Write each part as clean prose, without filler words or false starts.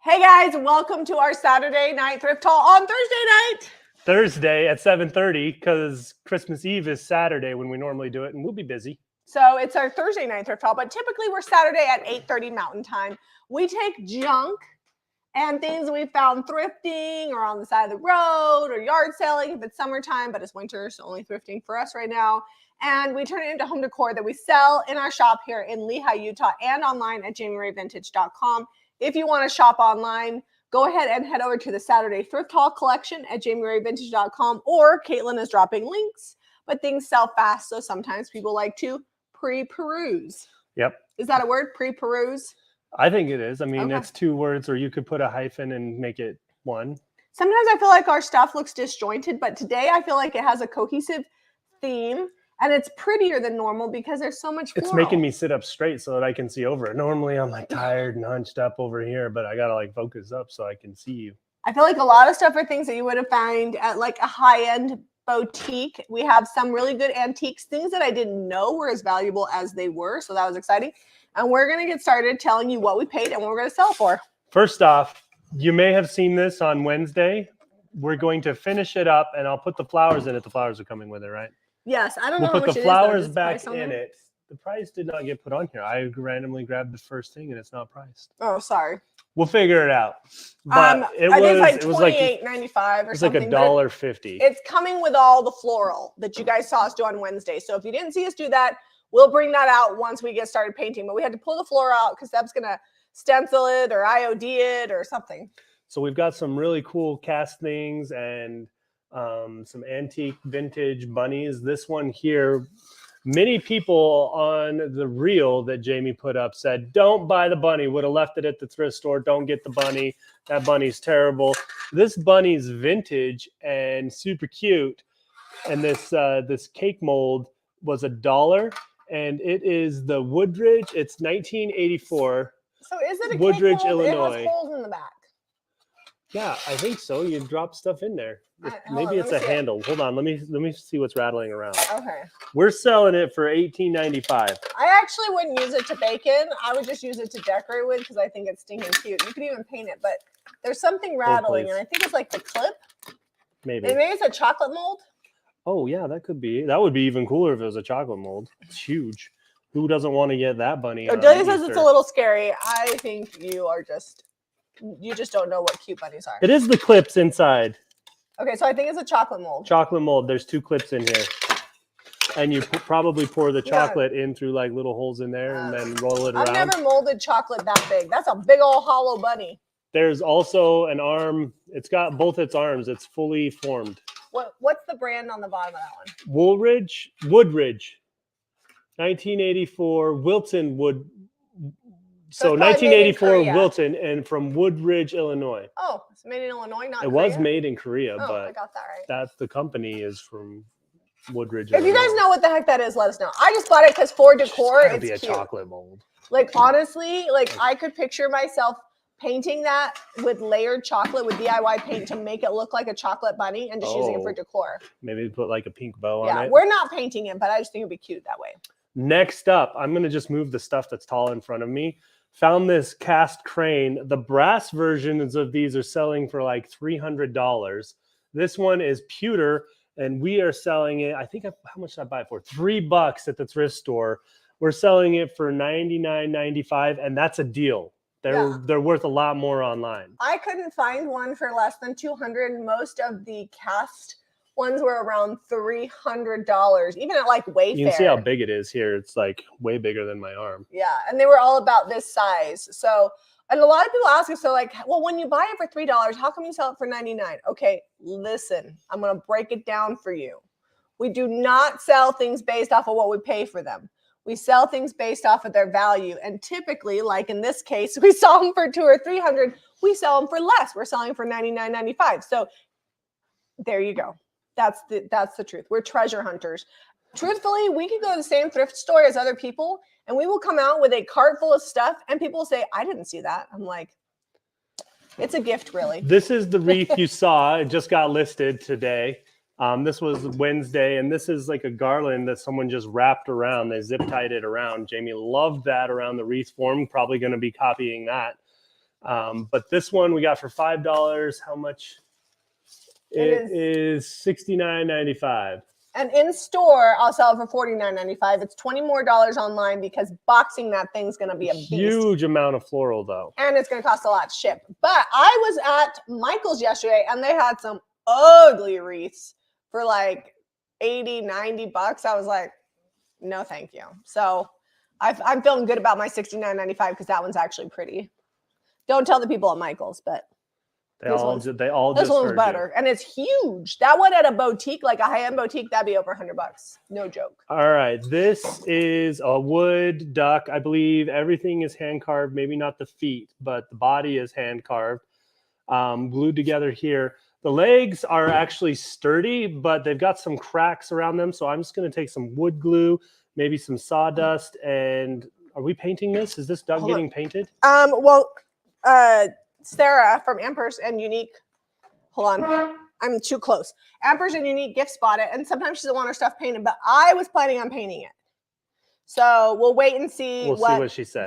Hey guys, welcome to our Saturday night thrift haul on Thursday night. Thursday at 7:30 because Christmas Eve is Saturday when we normally do it, and we'll be busy. So it's our Thursday night thrift haul, but typically we're Saturday at 8:30 Mountain Time. We take junk and things we found thrifting or on the side of the road or yard selling if it's summertime, but it's winter, so only thrifting for us right now. And we turn it into home decor that we sell in our shop here in Lehi, Utah, and online at JamieRayVintage.com. If you want to shop online, go ahead and head over to the Saturday Thrift Haul collection at JamieRayVintage.com, or Caitlin is dropping links, but things sell fast, so sometimes people like to pre-peruse. Yep. Is that a word, pre-peruse? I think it is. I mean, Okay. It's two words, or you could put a hyphen and make it one. Sometimes I feel like our stuff looks disjointed, but today I feel like it has a cohesive theme. And it's prettier than normal because there's so much floral. It's making me sit up straight so that I can see over it. Normally I'm like tired and hunched up over here, but I gotta like focus up so I can see you. I feel like a lot of stuff are things that you would have found at like a high-end boutique. We have some really good antiques, things that I didn't know were as valuable as they were. So that was exciting. And we're gonna get started telling you what we paid and what we're gonna sell for. First off, you may have seen this on Wednesday. We're going to finish it up and I'll put the flowers in it. The flowers are coming with it, right? Yes, I don't know We'll how put much the it flowers is, though. back in it. The price did not get put on here. I randomly grabbed the first thing and it's not priced. Oh, sorry. We'll figure it out. But I think it's like $28.95 or something. It's like $1.50. It's coming with all the floral that you guys saw us do on Wednesday. So if you didn't see us do that, we'll bring that out once we get started painting. But we had to pull the floral out because Deb's gonna stencil it or IOD it or something. So we've got some really cool cast things and some antique vintage bunnies. This one here, many people on the reel that Jamie put up said, don't buy the bunny, would have left it at the thrift store, don't get the bunny, that bunny's terrible. This bunny's vintage and super cute, and this cake mold was $1, and it is the Woodridge. It's 1984. So is it a Woodridge, cake mold? Illinois. It has holes in the back. Yeah, I think so. You drop stuff in there. Maybe it's a handle. Hold on, let me see what's rattling around. Okay. We're selling it for $18.95. I actually wouldn't use it to bake in. I would just use it to decorate with because I think it's stinking cute. You could even paint it, but there's something rattling, and I think it's like the clip. Maybe it's a chocolate mold. Oh yeah, that could be. That would be even cooler if it was a chocolate mold. It's huge. Who doesn't want to get that bunny? Delia says it's a little scary. I think you just don't know what cute bunnies are. It is the clips inside. Okay, so I think it's a chocolate mold. Chocolate mold. There's 2 clips in here. And you probably pour the chocolate in through like little holes in there and then roll it around. I've never molded chocolate that big. That's a big old hollow bunny. There's also an arm. It's got both its arms. It's fully formed. What's the brand on the bottom of that one? Woodridge. 1984 Wilton Wood. So 1984 Wilton, and from Woodridge, Illinois. Oh, it's made in Illinois, not It Korea? was made in Korea, but but I got that right. That's the company is from Woodridge. If you guys know what the heck that is, let us know. I just bought it because for decor, it's be a cute. chocolate mold. Like honestly, like I could picture myself painting that with layered chocolate with DIY paint to make it look like a chocolate bunny and just using it for decor. Maybe put like a pink bow on it. Yeah, we're not painting it, but I just think it'd be cute that way. Next up, I'm going to just move the stuff that's tall in front of me. Found this cast crane. The brass versions of these are selling for like $300. This one is pewter, and we are selling it. I think how much did I buy it for? $3 at the thrift store. We're selling it for $99.95, and that's a deal. They're worth a lot more online. I couldn't find one for less than $200. Most of the cast ones were around $300, even at like Wayfair. You can see how big it is here. It's like way bigger than my arm. Yeah, and they were all about this size. So, and a lot of people ask us, so like, well, when you buy it for $3, how come you sell it for $99? Okay, listen, I'm going to break it down for you. We do not sell things based off of what we pay for them. We sell things based off of their value. And typically, like in this case, we sell them for $200 or $300. We sell them for less. We're selling for $99.95. So there you go. That's the truth. We're treasure hunters. Truthfully, we could go to the same thrift store as other people, and we will come out with a cart full of stuff, and people will say, I didn't see that. I'm like, it's a gift, really. This is the wreath you saw. It just got listed today. This was Wednesday, and this is like a garland that someone just wrapped around. They zip tied it around. Jamie loved that around the wreath form. Probably going to be copying that. But this one we got for $5. How much? It is $69.95. And in store, I'll sell it for $49.95. It's $20 more online because boxing that thing's going to be a beast. Huge amount of floral though. And it's going to cost a lot to ship. But I was at Michael's yesterday and they had some ugly wreaths for like 80, 90 bucks. I was like, no, thank you. So I'm feeling good about my $69.95 because that one's actually pretty. Don't tell the people at Michael's, but They all this one's better, and it's huge. That one at a boutique, like a high-end boutique, that'd be over $100. No joke. All right, this is a wood duck. I believe everything is hand carved. Maybe not the feet, but the body is hand carved, glued together here. The legs are actually sturdy, but they've got some cracks around them. So I'm just going to take some wood glue, maybe some sawdust, and are we painting this? Is this duck getting painted? Sarah from Ampers and Unique. Hold on. I'm too close. Ampers and Unique gift spot it. And sometimes she doesn't want her stuff painted, but I was planning on painting it. So we'll wait and see what she says.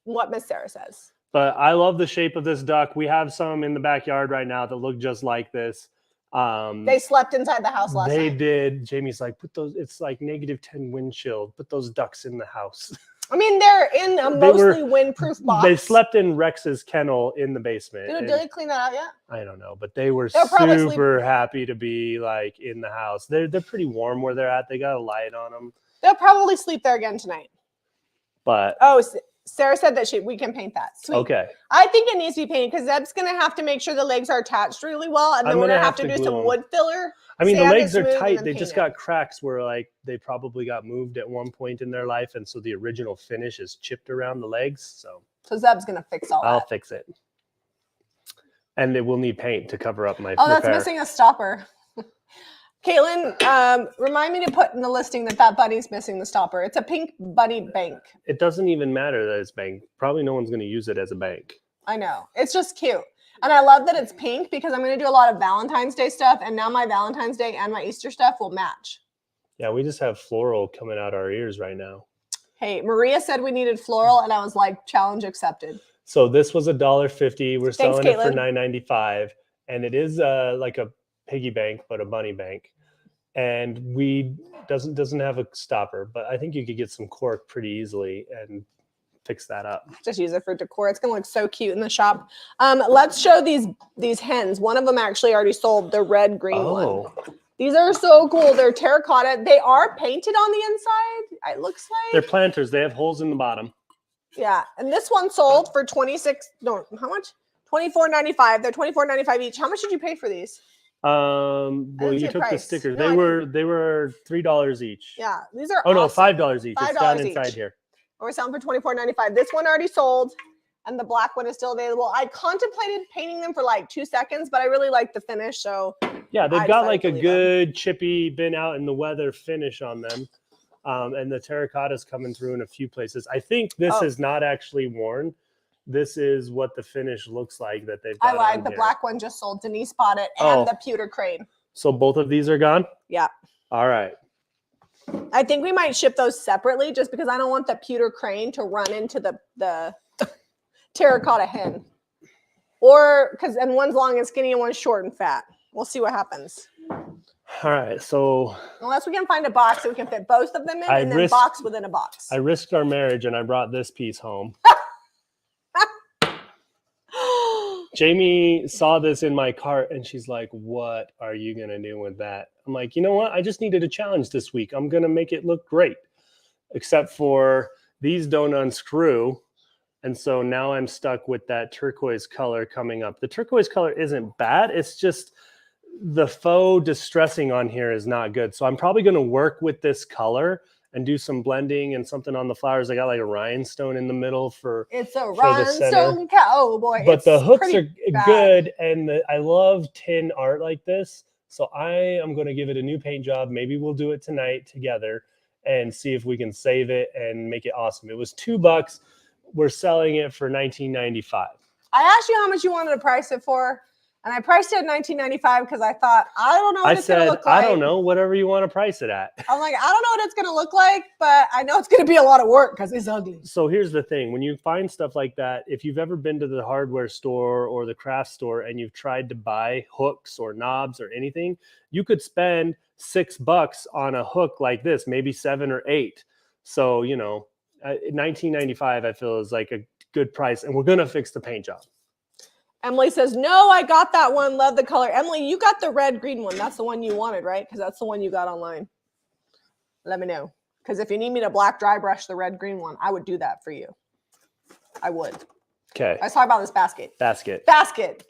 What Miss Sarah says. But I love the shape of this duck. We have some in the backyard right now that look just like this. They slept inside the house last night. They did. Jamie's like, put those, it's like -10 wind chill. Put those ducks in the house. I mean, they're in a mostly windproof box. They slept in Rex's kennel in the basement. Did they clean that out yet? I don't know, but they were super happy to be like in the house. They're pretty warm where they're at. They got a light on them. They'll probably sleep there again tonight. But Sarah said that we can paint that. Sweet. Okay. I think it needs to be painted because Zeb's going to have to make sure the legs are attached really well, and then we're going to have to do some wood filler. I mean, the legs are tight. They just got cracks where like they probably got moved at one point in their life, and so the original finish is chipped around the legs. So Zeb's going to fix all that. I'll fix it. And it will need paint to cover up my that's missing a stopper. Caitlin, remind me to put in the listing that bunny's missing the stopper. It's a pink bunny bank. It doesn't even matter that it's bank. Probably no one's going to use it as a bank. I know. It's just cute. And I love that it's pink because I'm going to do a lot of Valentine's Day stuff. And now my Valentine's Day and my Easter stuff will match. Yeah, we just have floral coming out our ears right now. Hey, Maria said we needed floral. And I was like, challenge accepted. So this was $1.50. We're selling it for $9.95. And it is like a piggy bank, but a bunny bank. And doesn't have a stopper. But I think you could get some cork pretty easily and fix that up. Just use it for decor. It's gonna look so cute in the shop. Let's show these hens. One of them actually already sold, the red green one. These are so cool. They're terracotta. They are painted on the inside, it looks like. They're planters. They have holes in the bottom. Yeah, and this one sold for how much? $24.95. They're $24.95 each. How much did you pay for these? Well, you took the stickers. No, they were $3 each. Yeah, these are no, $5 each. It's down inside here. We're selling for $24.95. This one already sold, and the black one is still available. I contemplated painting them for like 2 seconds, but I really like the finish. So yeah, they've got like a good chippy, been out in the weather finish on them, and the terracotta's coming through in a few places. I think this is not actually worn. This is what the finish looks like that they've got. I lied. The black one just sold. Denise bought it, and the pewter crane. So both of these are gone? Yeah. All right. I think we might ship those separately just because I don't want the pewter crane to run into the terracotta hen. And one's long and skinny and one's short and fat. We'll see what happens. All right. So unless we can find a box that we can fit both of them in and then box within a box. I risked our marriage and I brought this piece home. Jamie saw this in my cart and she's like, what are you going to do with that? I'm like, you know what? I just needed a challenge this week. I'm going to make it look great, except for these don't unscrew. And so now I'm stuck with that turquoise color coming up. The turquoise color isn't bad. It's just the faux distressing on here is not good. So I'm probably going to work with this color and do some blending and something on the flowers. I got like a rhinestone in the middle it's a rhinestone cowboy. But the hooks are good, and I love tin art like this. So I am going to give it a new paint job. Maybe we'll do it tonight together and see if we can save it and make it awesome. It was $2. We're selling it for $19.95. I asked you how much you wanted to price it for. And I priced it at $19.95 because I thought, I don't know what it's going to look like. I don't know, whatever you want to price it at. I'm like, I don't know what it's going to look like, but I know it's going to be a lot of work because it's ugly. So here's the thing. When you find stuff like that, if you've ever been to the hardware store or the craft store and you've tried to buy hooks or knobs or anything, you could spend $6 on a hook like this, maybe 7 or 8. So, you know, $19.95 I feel is like a good price, and we're going to fix the paint job. Emily says, no, I got that one. Love the color. Emily, you got the red green one. That's the one you wanted, right? Because that's the one you got online. Let me know. Because if you need me to black dry brush the red green one, I would do that for you. I would. Okay. Let's talk about this basket. Basket.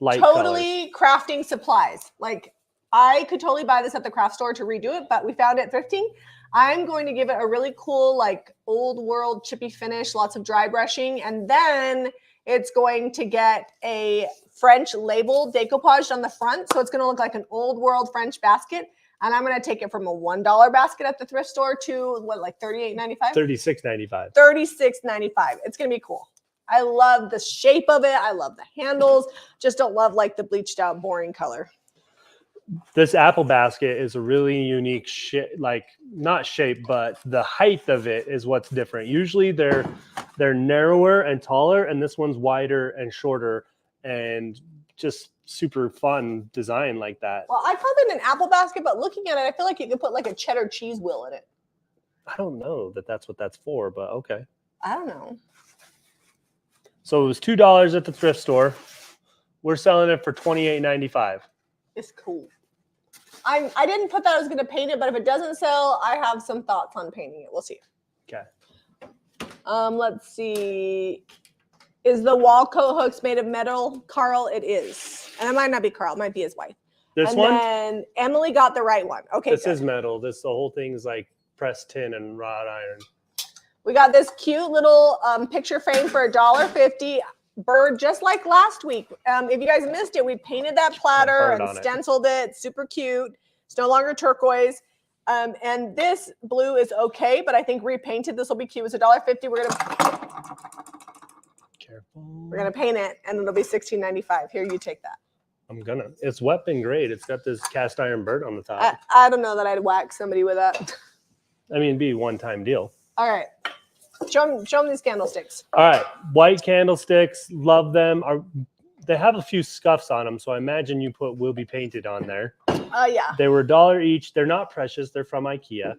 Light totally colors. Crafting supplies. Like, I could totally buy this at the craft store to redo it, but we found it thrifting. I'm going to give it a really cool, like, old world chippy finish, lots of dry brushing, and then it's going to get a French label decoupaged on the front. So it's going to look like an old world French basket. And I'm going to take it from a $1 basket at the thrift store to what, like $38.95? $36.95. $36.95. It's going to be cool. I love the shape of it. I love the handles. Just don't love like the bleached out boring color. This apple basket is a really unique not shape, but the height of it is what's different. Usually they're narrower and taller, and this one's wider and shorter, and just super fun design like that. Well, I called it an apple basket, but looking at it, I feel like you could put like a cheddar cheese wheel in it. I don't know that that's what that's for, but okay. I don't know. So it was $2 at the thrift store. We're selling it for $28.95. It's cool. I didn't put that I was going to paint it, but if it doesn't sell, I have some thoughts on painting it. We'll see. Okay. Let's see. Is the wall coat hooks made of metal? Carl, it is. And it might not be Carl. It might be his wife. This one? And Emily got the right one. Okay, this is metal. The whole thing is like pressed tin and wrought iron. We got this cute little picture frame for $1.50. Bird, just like last week. If you guys missed it, we painted that platter and stenciled it. Super cute. It's no longer turquoise. And this blue is okay, but I think repainted, this will be cute. It's $1.50. We're gonna paint it, and it'll be $16.95. Here, you take that. It's wet and great. It's got this cast iron bird on the top. I don't know that I'd whack somebody with that. I mean, it'd be a one-time deal. All right. Show them these candlesticks. All right. White candlesticks. Love them. They have a few scuffs on them, so I imagine you put will be painted on there. Yeah. They were $1 each. They're not precious. They're from IKEA.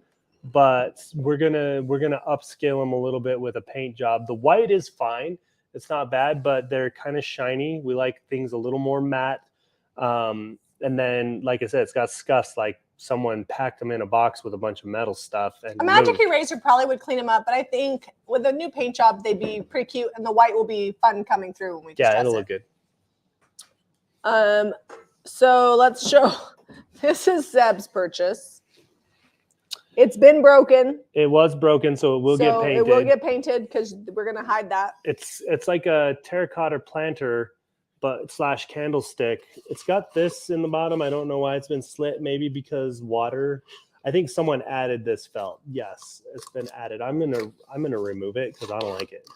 But we're gonna upscale them a little bit with a paint job. The white is fine. It's not bad, but they're kind of shiny. We like things a little more matte. And then, like I said, it's got scuffs like someone packed them in a box with a bunch of metal stuff. And a magic eraser probably would clean them up, but I think with a new paint job, they'd be pretty cute, and the white will be fun coming through when we discuss it'll look good. So let's show. This is Zeb's purchase. It's been broken. It was broken, so it will get painted. It will get painted because we're gonna hide that. It's like a terracotta planter, but / candlestick. It's got this in the bottom. I don't know why it's been slit. Maybe because water. I think someone added this felt. Yes, it's been added. I'm gonna remove it because I don't like it.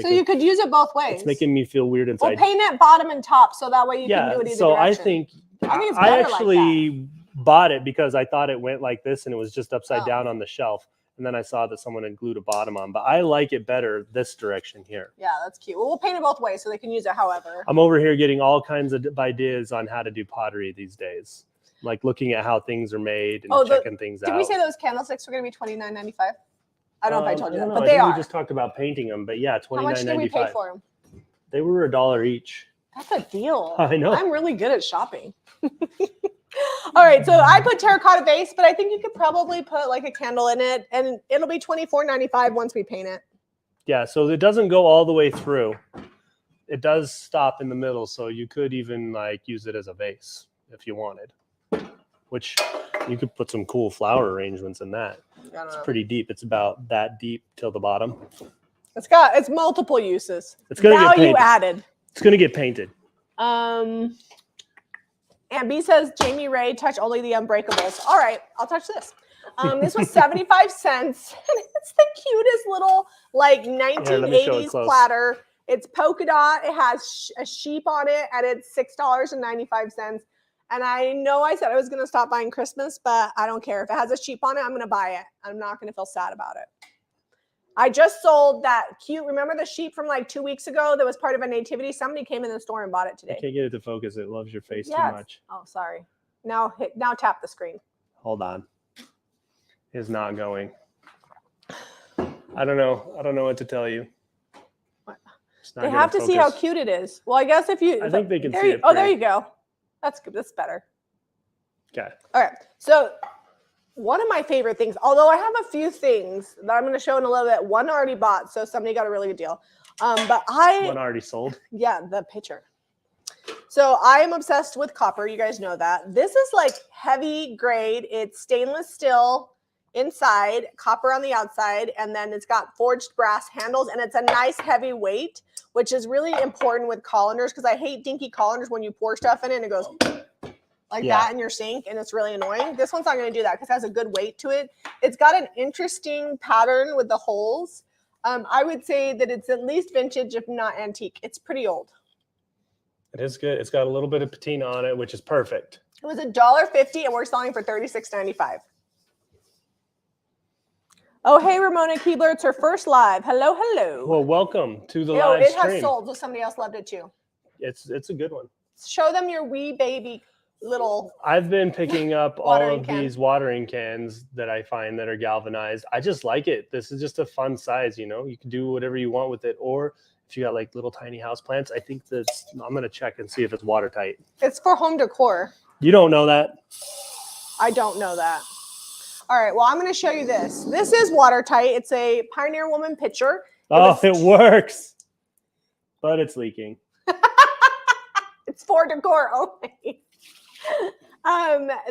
So you could use it both ways. It's making me feel weird inside. We'll paint it bottom and top, so that way you can do it either so direction. I actually bought it because I thought it went like this and it was just upside down on the shelf. And then I saw that someone had glued a bottom on, but I like it better this direction here. Yeah, that's cute. Well, we'll paint it both ways so they can use it however. I'm over here getting all kinds of ideas on how to do pottery these days. Like looking at how things are made and checking things out. Did we say those candlesticks were going to be $29.95? I don't know if I told you that, but I they think are. We just talked about painting them, but yeah, $29.95. How much did we pay for them? They were $1 each. That's a deal. I know. I'm really good at shopping. All right, so I put terracotta base, but I think you could probably put like a candle in it, and it'll be $24.95 once we paint it. Yeah, so it doesn't go all the way through. It does stop in the middle, so you could even like use it as a vase if you wanted. Which you could put some cool flower arrangements in that. It's pretty deep. It's about that deep till the bottom. It's multiple uses. It's gonna get painted. Value added. It's gonna get painted. And B says, Jamie Ray, touch only the unbreakables. All right, I'll touch this. This was 75 cents. And it's the cutest little like 1980s platter. It's polka dot. It has a sheep on it, and it's $6.95. And I know I said I was going to stop buying Christmas, but I don't care. If it has a sheep on it, I'm going to buy it. I'm not going to feel sad about it. I just sold that cute, remember the sheep from like 2 weeks ago that was part of a nativity? Somebody came in the store and bought it today. I can't get it to focus. It loves your face too much. Oh, sorry. Now tap the screen. Hold on. It's not going. I don't know. I don't know what to tell you. They have to see how cute it is. Well, I guess if you... I think they can see it. Oh, there you go. That's good. That's better. Okay. All right. So one of my favorite things, although I have a few things that I'm going to show in a little bit. One already bought, so somebody got a really good deal. But one already sold. Yeah, the picture. So I am obsessed with copper. You guys know that. This is like heavy grade. It's stainless steel inside, copper on the outside, and then it's got forged brass handles, and it's a nice heavy weight, which is really important with colanders because I hate dinky colanders when you pour stuff in it and it goes like that in your sink, and it's really annoying. This one's not going to do that because it has a good weight to it. It's got an interesting pattern with the holes. I would say that it's at least vintage, if not antique. It's pretty old. It is good. It's got a little bit of patina on it, which is perfect. It was $1.50, and we're selling for $36.95. Oh, hey, Ramona Keebler. It's her first live. Hello, hello. Well, welcome to the live stream. It has sold, so somebody else loved it too. It's a good one. Show them your wee baby little... I've been picking up all of these watering cans that I find that are galvanized. I just like it. This is just a fun size, you know. You can do whatever you want with it. Or if you got like little tiny house plants, I think that's... I'm going to check and see if it's watertight. It's for home decor. You don't know that? I don't know that. All right, well, I'm going to show you this. This is watertight. It's a Pioneer Woman pitcher. It works, but it's leaking. It's for decor only.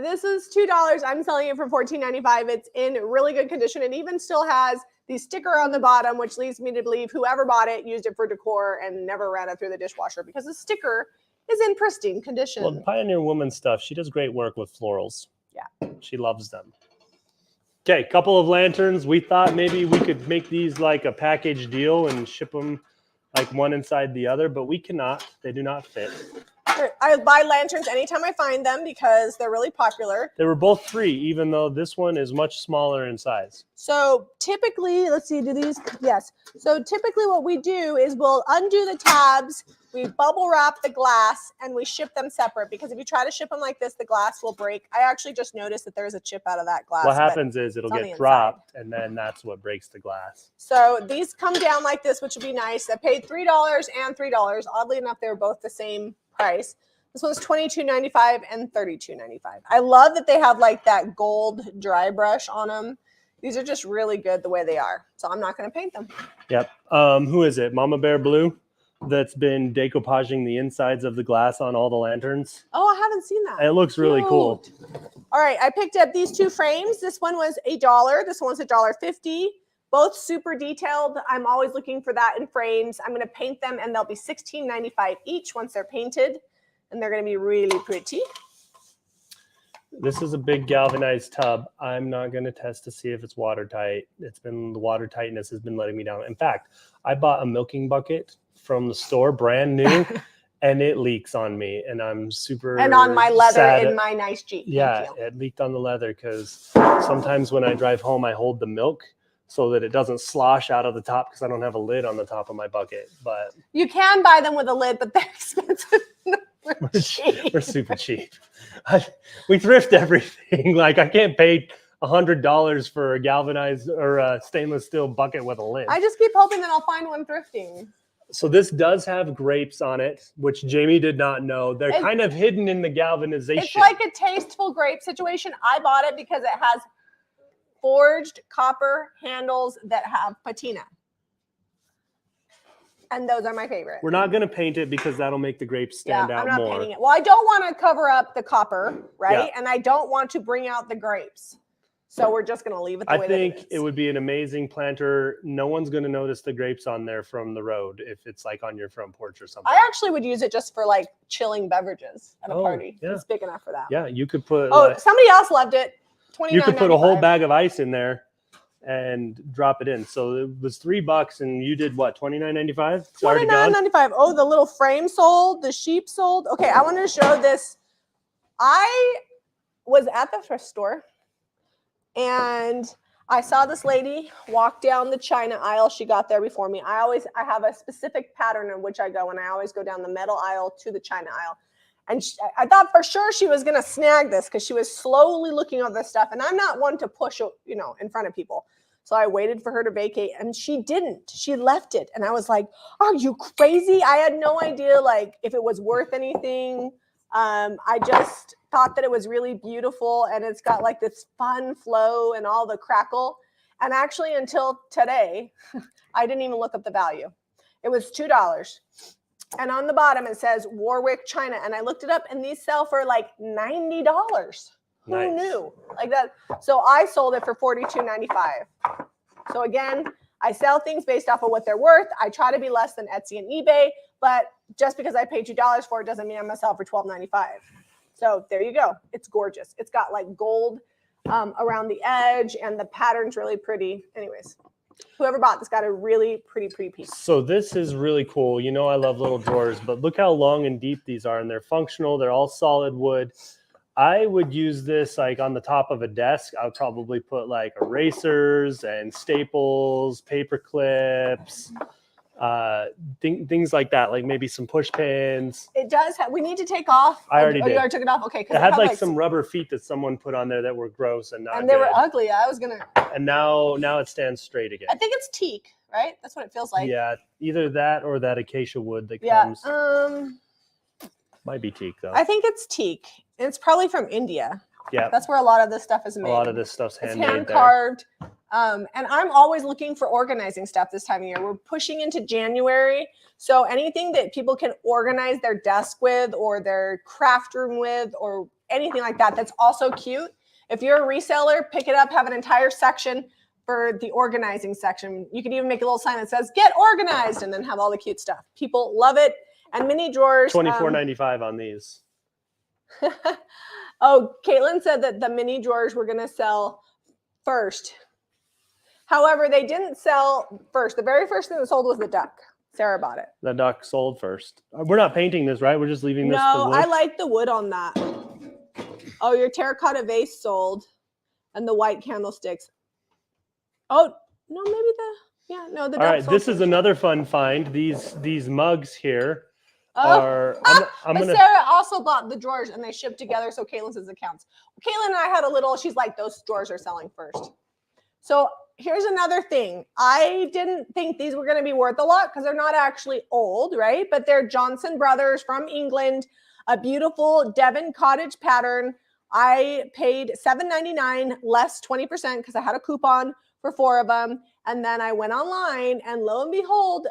This is $2. I'm selling it for $14.95. It's in really good condition. It even still has the sticker on the bottom, which leads me to believe whoever bought it used it for decor and never ran it through the dishwasher because the sticker is in pristine condition. Well, the Pioneer Woman stuff, she does great work with florals. Yeah. She loves them. Okay, couple of lanterns. We thought maybe we could make these like a package deal and ship them like one inside the other, but we cannot. They do not fit. I buy lanterns anytime I find them because they're really popular. They were both free, even though this one is much smaller in size. So typically, let's see, do these? Yes. So typically what we do is we'll undo the tabs, we bubble wrap the glass, and we ship them separate because if you try to ship them like this, the glass will break. I actually just noticed that there's a chip out of that glass. What happens is it'll get dropped, and then that's what breaks the glass. So these come down like this, which would be nice. I paid $3 and $3. Oddly enough, they were both the same price. This one's $22.95 and $32.95. I love that they have like that gold dry brush on them. These are just really good the way they are. So I'm not going to paint them. Yep. Who is it? Mama Bear Blue that's been decoupaging the insides of the glass on all the lanterns. Oh, I haven't seen that. It looks really cool. All right. I picked up these two frames. This one was $1. This one's $1.50. Both super detailed. I'm always looking for that in frames. I'm going to paint them and they'll be $16.95 each once they're painted. And they're going to be really pretty. This is a big galvanized tub. I'm not going to test to see if it's watertight. The water tightness has been letting me down. In fact, I bought a milking bucket from the store, brand new, and it leaks on me. And I'm super And on my leather sad. in my nice Jeep. Yeah, it leaked on the leather because sometimes when I drive home, I hold the milk so that it doesn't slosh out of the top because I don't have a lid on the top of my bucket. But you can buy them with a lid, but they're expensive. We're super cheap. We thrift everything. Like I can't pay $100 for a galvanized or a stainless steel bucket with a lid. I just keep hoping that I'll find one thrifting. So this does have grapes on it, which Jamie did not know. They're kind of hidden in the galvanization. It's like a tasteful grape situation. I bought it because it has forged copper handles that have patina. And those are my favorite. We're not going to paint it because that'll make the grapes stand out more. I'm not painting it. Well, I don't want to cover up the copper, right? Yeah. And I don't want to bring out the grapes. So we're just going to leave it the way that it is. I think it would be an amazing planter. No one's going to notice the grapes on there from the road if it's like on your front porch or something. I actually would use it just for like chilling beverages at a party. Yeah. It's big enough for that. Yeah, you could put... somebody else loved it. $29.95. You could put a whole bag of ice in there and drop it in. So it was $3 and you did what, $29.95? It's already gone. $29.95. Oh, the little frame sold, the sheep sold. Okay, I wanted to show this. I was at the thrift store and I saw this lady walk down the China aisle. She got there before me. I have a specific pattern in which I go, and I always go down the metal aisle to the China aisle. And I thought for sure she was going to snag this because she was slowly looking at this stuff. And I'm not one to push, in front of people. So I waited for her to vacate, and she didn't. She left it. And I was like, are you crazy? I had no idea, like, if it was worth anything. I just thought that it was really beautiful, and it's got like this fun flow and all the crackle. And actually, until today, I didn't even look up the value. It was $2. And on the bottom, it says Warwick, China. And I looked it up, and these sell for like $90. Who knew? Like that. So I sold it for $42.95. So again, I sell things based off of what they're worth. I try to be less than Etsy and eBay, but just because I paid $2 for it doesn't mean I'm going to sell for $12.95. So there you go. It's gorgeous. It's got like gold around the edge, and the pattern's really pretty. Anyways, whoever bought this got a really pretty piece. So this is really cool. You know, I love little drawers, but look how long and deep these are, and they're functional. They're all solid wood. I would use this like on the top of a desk. I would probably put like erasers and staples, paper clips, things like that, like maybe some push pins. It does have, we need to take off. I already did. You already took it off? Okay. It had like some rubber feet that someone put on there that were gross and not and they good. were ugly. I was going to. And now it stands straight again. I think it's teak, right? That's what it feels like. Yeah, either that or that acacia wood that comes. Might be teak though. I think it's teak. It's probably from India. Yeah. That's where a lot of this stuff is made. A lot of this stuff's handmade. It's hand carved. And I'm always looking for organizing stuff this time of year. We're pushing into January. So anything that people can organize their desk with or their craft room with or anything like that, that's also cute. If you're a reseller, pick it up, have an entire section for the organizing section. You can even make a little sign that says, get organized, and then have all the cute stuff. People love it. And mini drawers. $24.95 on these. Oh, Caitlin said that the mini drawers were going to sell first. However, they didn't sell first. The very first thing that sold was the duck. Sarah bought it. The duck sold first. We're not painting this, right? We're just leaving this. No, I like the wood on that. Oh, your terracotta vase sold, and the white candlesticks. Oh, no, maybe the duck. All right, this is another fun find. These mugs here. Sarah also bought the drawers, and they shipped together, so Caitlin says it counts. Caitlin and I had a little, she's like, those drawers are selling first. So here's another thing. I didn't think these were going to be worth a lot because they're not actually old, right? But they're Johnson Brothers from England, a beautiful Devon cottage pattern. I paid $7.99 less 20% because I had a coupon for 4 of them. And then I went online, and lo and behold,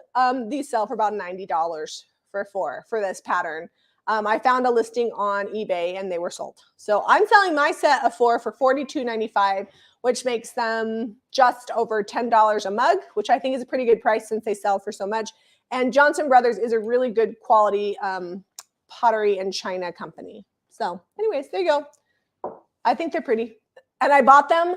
these sell for about $90 for 4 for this pattern. I found a listing on eBay, and they were sold. So I'm selling my set of 4 for $42.95, which makes them just over $10 a mug, which I think is a pretty good price since they sell for so much. And Johnson Brothers is a really good quality pottery and china company. So anyways, there you go. I think they're pretty. And I bought them.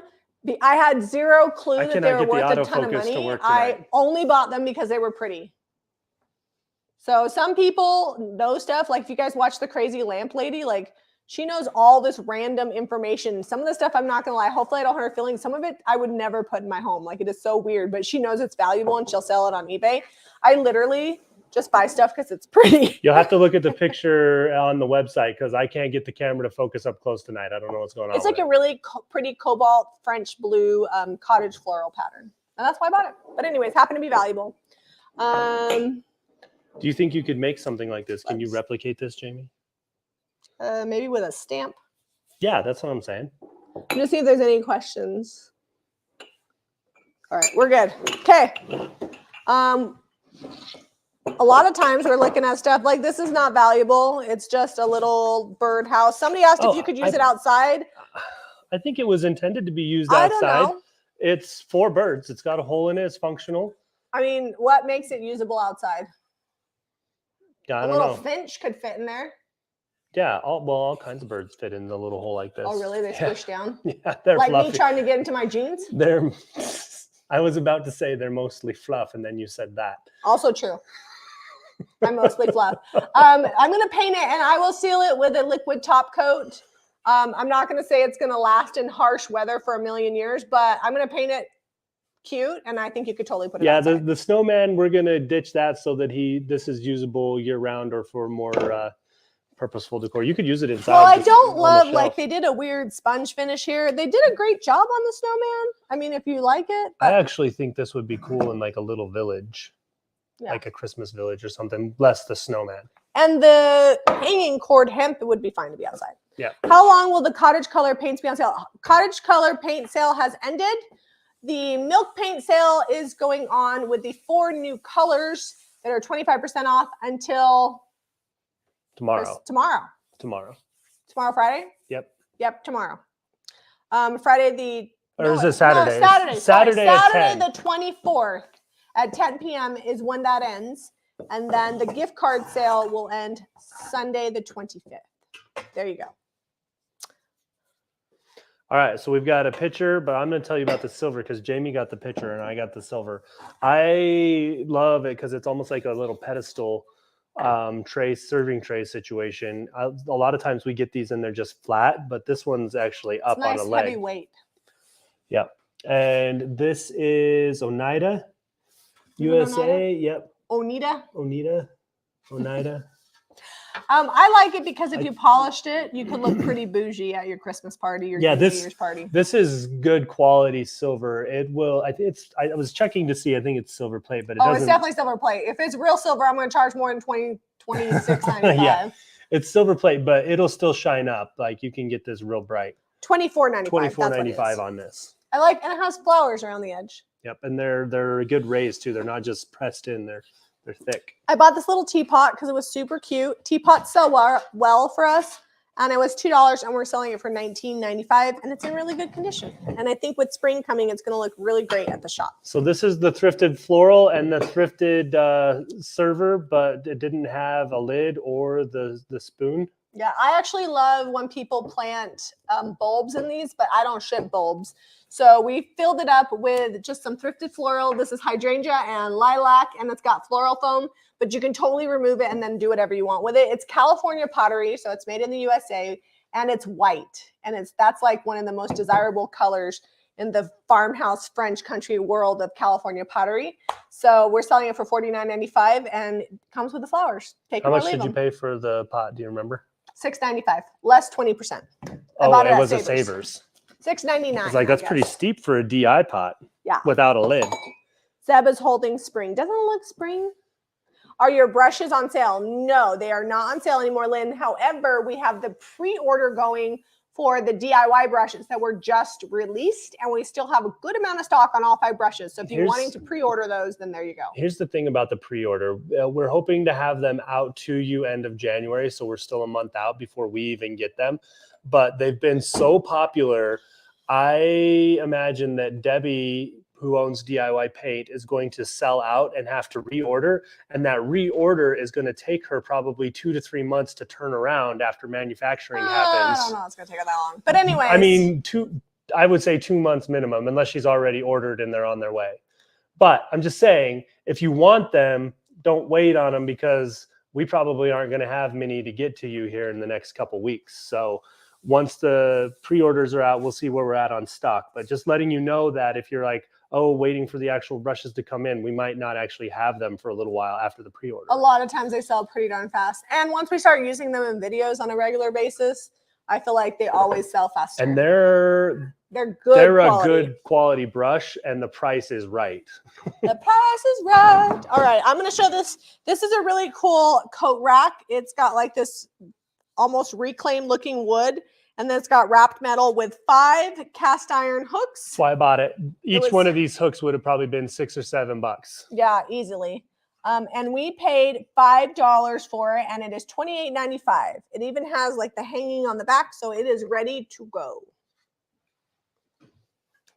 I had zero clue that they were worth a ton of money. I only bought them because they were pretty. So some people know stuff. Like if you guys watch The Crazy Lamp Lady, like she knows all this random information. Some of the stuff, I'm not going to lie, hopefully I don't hurt her feelings. Some of it I would never put in my home. Like it is so weird, but she knows it's valuable and she'll sell it on eBay. I literally just buy stuff because it's pretty. You'll have to look at the picture on the website because I can't get the camera to focus up close tonight. I don't know what's going on. It's like a really pretty cobalt French blue cottage floral pattern. And that's why I bought it. But anyways, happened to be valuable. Do you think you could make something like this? Can you replicate this, Jamie? Maybe with a stamp. Yeah, that's what I'm saying. Just see if there's any questions. All right, we're good. Okay. A lot of times we're looking at stuff like this is not valuable. It's just a little birdhouse. Somebody asked if you could use it outside. I think it was intended to be used outside. I don't know. It's for birds. It's got a hole in it. It's functional. I mean, what makes it usable outside? Yeah, I a don't little know. finch could fit in there. Yeah, all kinds of birds fit in the little hole like this. Oh, really? They Yeah. squish down? Yeah, they're Like fluffy. me trying to get into my jeans? They're. I was about to say they're mostly fluff, and then you said that. Also true. I'm mostly fluff. I'm going to paint it, and I will seal it with a liquid top coat. I'm not going to say it's going to last in harsh weather for a million years, but I'm going to paint it cute, and I think you could totally put it outside. Yeah, the snowman, we're going to ditch that so that this is usable year-round or for more purposeful decor. You could use it inside. Well, I don't love, like, they did a weird sponge finish here. They did a great job on the snowman. I mean, if you like it. I actually think this would be cool in like a little village, like a Christmas village or something, less the snowman. And the hanging cord hemp would be fine to be outside. Yeah. How long will the cottage color paints be on sale? Cottage color paint sale has ended. The milk paint sale is going on with the 4 new colors that are 25% off until tomorrow. Tomorrow, Friday? Yep, tomorrow. Friday or is it Saturday? No, Saturday at 10. the 24th at 10 p.m. is when that ends. And then the gift card sale will end Sunday the 25th. There you go. All right, so we've got a picture, but I'm going to tell you about the silver because Jamie got the picture and I got the silver. I love it because it's almost like a little pedestal serving tray situation. A lot of times we get these and they're just flat, but this one's actually up on a leg. Heavy weight. Yep. And this is Oneida, USA. Yep. Oneida. I like it because if you polished it, you could look pretty bougie at your Christmas party, your New Year's party. This is good quality silver. It will. I was checking to see. I think it's silver plate, but it's definitely silver plate. If it's real silver, I'm going to charge more than $26.95. Yeah, it's silver plate, but it'll still shine up. Like you can get this real bright. $24.95. $24.95 on this. I like, and it has flowers around the edge. Yep, and they're a good raise too. They're not just pressed in. They're thick. I bought this little teapot because it was super cute. Teapots sell well for us, and it was $2, and we're selling it for $19.95, and it's in really good condition. And I think with spring coming, it's going to look really great at the shop. So this is the thrifted floral and the thrifted server, but it didn't have a lid or the spoon. Yeah, I actually love when people plant bulbs in these, but I don't ship bulbs. So we filled it up with just some thrifted floral. This is hydrangea and lilac, and it's got floral foam, but you can totally remove it and then do whatever you want with it. It's California pottery, so it's made in the USA, and it's white. And that's like one of the most desirable colors in the farmhouse French country world of California pottery. So we're selling it for $49.95, and it comes with the flowers. How much did you pay for the pot? Do you remember? $6.95, less 20%. Oh, it was a Savers. $6.99. It's like that's pretty steep for a DI pot. Yeah. Without a lid. Zeb is holding spring. Doesn't it look spring? Are your brushes on sale? No, they are not on sale anymore, Lynn. However, we have the pre-order going for the DIY brushes that were just released, and we still have a good amount of stock on all 5 brushes. So if you're wanting to pre-order those, then there you go. Here's the thing about the pre-order. We're hoping to have them out to you end of January, so we're still a month out before we even get them. But they've been so popular. I imagine that Debbie, who owns DIY Paint, is going to sell out and have to reorder. And that reorder is going to take her probably 2 to 3 months to turn around after manufacturing happens. I don't know. It's going to take her that long. But anyway. I mean, I would say 2 months minimum, unless she's already ordered and they're on their way. But I'm just saying, if you want them, don't wait on them because we probably aren't going to have many to get to you here in the next couple weeks. So once the pre-orders are out, we'll see where we're at on stock. But just letting you know that if you're like, oh, waiting for the actual brushes to come in, we might not actually have them for a little while after the pre-order. A lot of times they sell pretty darn fast. And once we start using them in videos on a regular basis, I feel like they always sell faster. And they're good. They're a good quality brush, and the price is right. The price is right. All right, I'm going to show this. This is a really cool coat rack. It's got like this almost reclaimed looking wood, and then it's got wrapped metal with 5 cast iron hooks. That's why I bought it. Each one of these hooks would have probably been $6 or $7. Yeah, easily. And we paid $5 for it, and it is $28.95. It even has like the hanging on the back, so it is ready to go.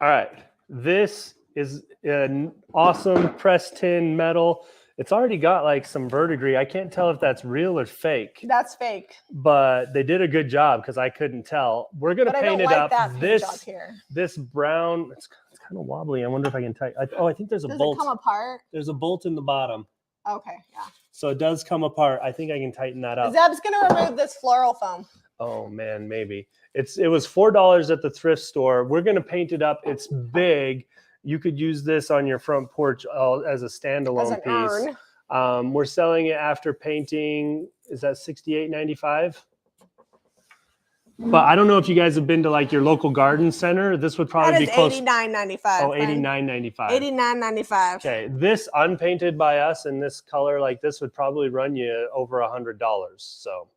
All right, this is an awesome pressed tin metal. It's already got like some verdigris. I can't tell if that's real or fake, That's fake. but they did a good job because I couldn't tell. We're gonna But I paint don't it like up. that paint job here. This brown. It's kind of wobbly. I wonder if I can tighten. I think there's a bolt. Does it come apart? There's a bolt in the bottom. Okay, yeah. So it does come apart. I think I can tighten that up. Zeb's gonna remove this floral foam. Oh man, maybe. It was $4 at the thrift store. We're gonna paint it up. It's big. You could use this on your front porch as a standalone piece. Urn. We're selling it after painting. Is that $68.95? But I don't know if you guys have been to like your local garden center. This would probably be close. $89.95. Oh, $89.95. $89.95. Okay, this unpainted by us in this color like this would probably run you over $100. So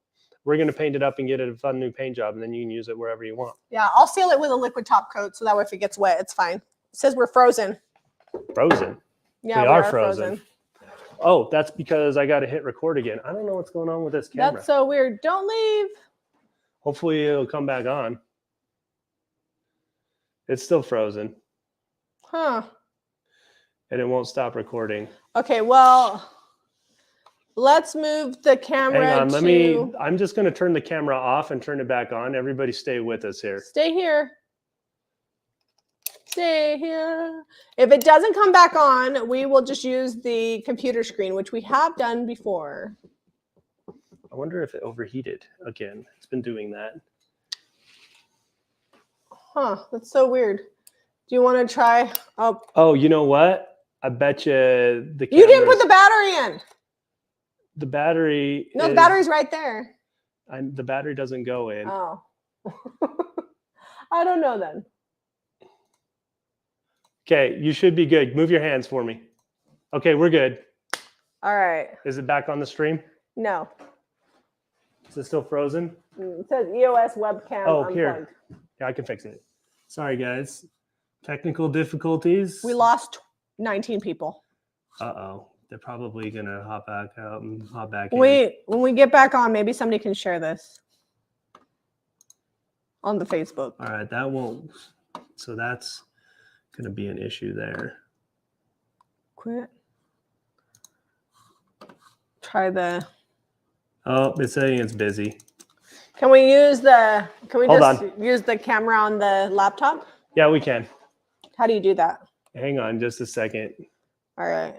we're going to paint it up and get it a fun new paint job, and then you can use it wherever you want. Yeah, I'll seal it with a liquid top coat so that way if it gets wet, it's fine. It says we're frozen. Frozen? Yeah, we are frozen. Oh, that's because I got to hit record again. I don't know what's going on with this camera. That's so weird. Don't leave. Hopefully it'll come back on. It's still frozen. Huh. And it won't stop recording. Okay, well, let's move the camera. Hang on, I'm just going to turn the camera off and turn it back on. Everybody stay with us here. Stay here. Stay here. If it doesn't come back on, we will just use the computer screen, which we have done before. I wonder if it overheated again. It's been doing that. Huh, that's so weird. Do you want to try? Oh, you know what? I bet you the You didn't put the battery in. The battery. No, the battery's right there. The battery doesn't go in. Oh. I don't know then. Okay, you should be good. Move your hands for me. Okay, we're good. All right. Is it back on the stream? No. Is it still frozen? It says EOS webcam unplugged. Here. Yeah, I can fix it. Sorry, guys. Technical difficulties. We lost 19 people. Uh-oh. They're probably going to hop back out and hop back in. Wait, when we get back on, maybe somebody can share this on the Facebook. All right, that won't. So that's going to be an issue there. Quit. Try the. Oh, it's saying it's busy. Can we use the? Can we Hold just on. use the camera on the laptop? Yeah, we can. How do you do that? Hang on just a second. All right.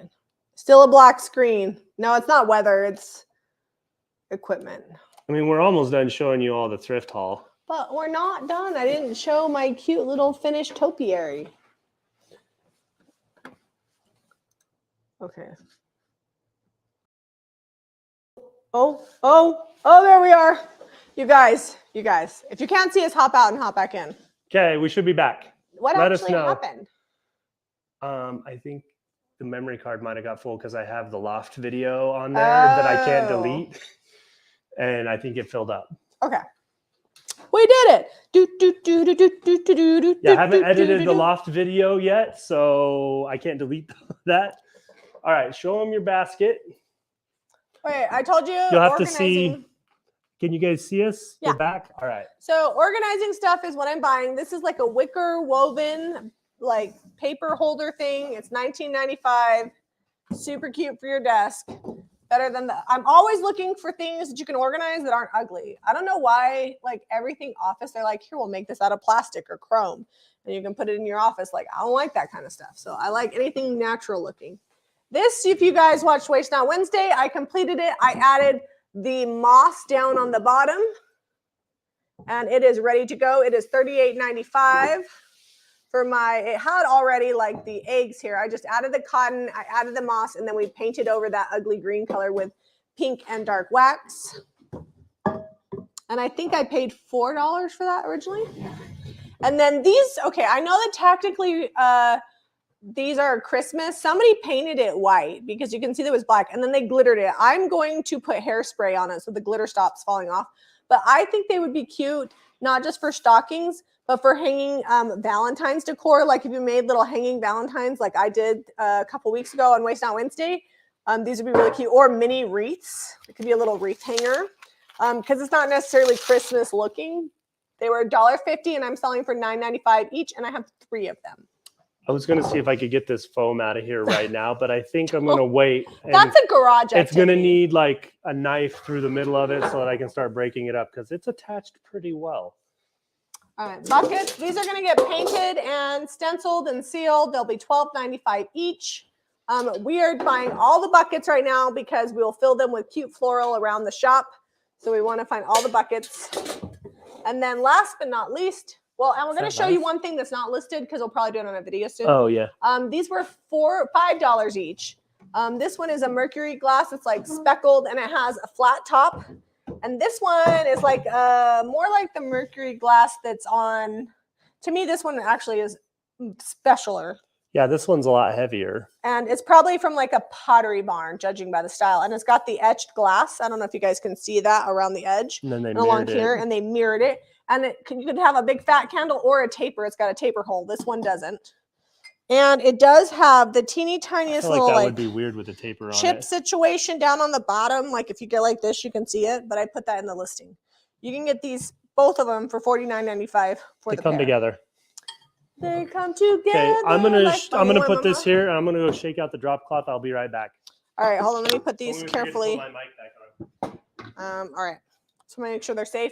Still a black screen. No, it's not weather. It's equipment. I mean, we're almost done showing you all the thrift haul. But we're not done. I didn't show my cute little finished topiary. Okay. Oh, there we are. You guys, if you can't see us, hop out and hop back in. Okay, we should be back. What Let us actually know. happened? I think the memory card might have got full because I have the loft video on there that I can't delete. And I think it filled up. Okay. We did it. Yeah, I haven't edited the loft video yet, so I can't delete that. All right, show them your basket. Wait, I told you. You'll have to see. Can you guys see us? Yeah. We're back. All right. So organizing stuff is what I'm buying. This is like a wicker woven like paper holder thing. It's $19.95. Super cute for your desk. Better than I'm always looking for things that you can organize that aren't ugly. I don't know why, like everything office, they're like, here, we'll make this out of plastic or chrome. And you can put it in your office. Like, I don't like that kind of stuff. So I like anything natural looking. This, if you guys watched Waste Not Wednesday, I completed it. I added the moss down on the bottom. And it is ready to go. It is $38.95 for it had already like the eggs here. I just added the cotton, I added the moss, and then we painted over that ugly green color with pink and dark wax. And I think I paid $4 for that originally. And then these, okay, I know that technically these are Christmas. Somebody painted it white because you can see that it was black, and then they glittered it. I'm going to put hairspray on it so the glitter stops falling off. But I think they would be cute, not just for stockings, but for hanging Valentine's decor. Like if you made little hanging Valentines like I did a couple weeks ago on Waste Not Wednesday, these would be really cute. Or mini wreaths. It could be a little wreath hanger because it's not necessarily Christmas looking. They were $1.50 and I'm selling for $9.95 each, and I have 3 of them. I was going to see if I could get this foam out of here right now, but I think I'm going to wait. That's a garage activity. It's going to need like a knife through the middle of it so that I can start breaking it up because it's attached pretty well. All right, buckets. These are going to get painted and stenciled and sealed. They'll be $12.95 each. We are buying all the buckets right now because we will fill them with cute floral around the shop. So we want to find all the buckets. And then last but not least, well, and we're going to show you one thing that's not listed because we'll probably do it on a video soon. Oh, yeah. These were $5 each. This one is a mercury glass. It's like speckled and it has a flat top. And this one is like more like the mercury glass that's on, to me, this one actually is specialer. Yeah, this one's a lot heavier. And it's probably from like a pottery barn, judging by the style. And it's got the etched glass. I don't know if you guys can see that around the edge. And then they along mirrored here, it. and they mirrored it. And you could have a big fat candle or a taper. It's got a taper hole. This one doesn't. And it does have the teeny tiniest I feel like little that would be weird with a taper on chip it. situation down on the bottom. Like if you get like this, you can see it. But I put that in the listing. You can get these, both of them, for $49.95 for the pair. They come together. They come together. Okay, I'm gonna put this mama. here. And I'm gonna go shake out the drop cloth. I'll be right back. All right, hold on. Let me put these Don't forget to carefully. put my mic back on. All right. So I'm gonna make sure they're safe.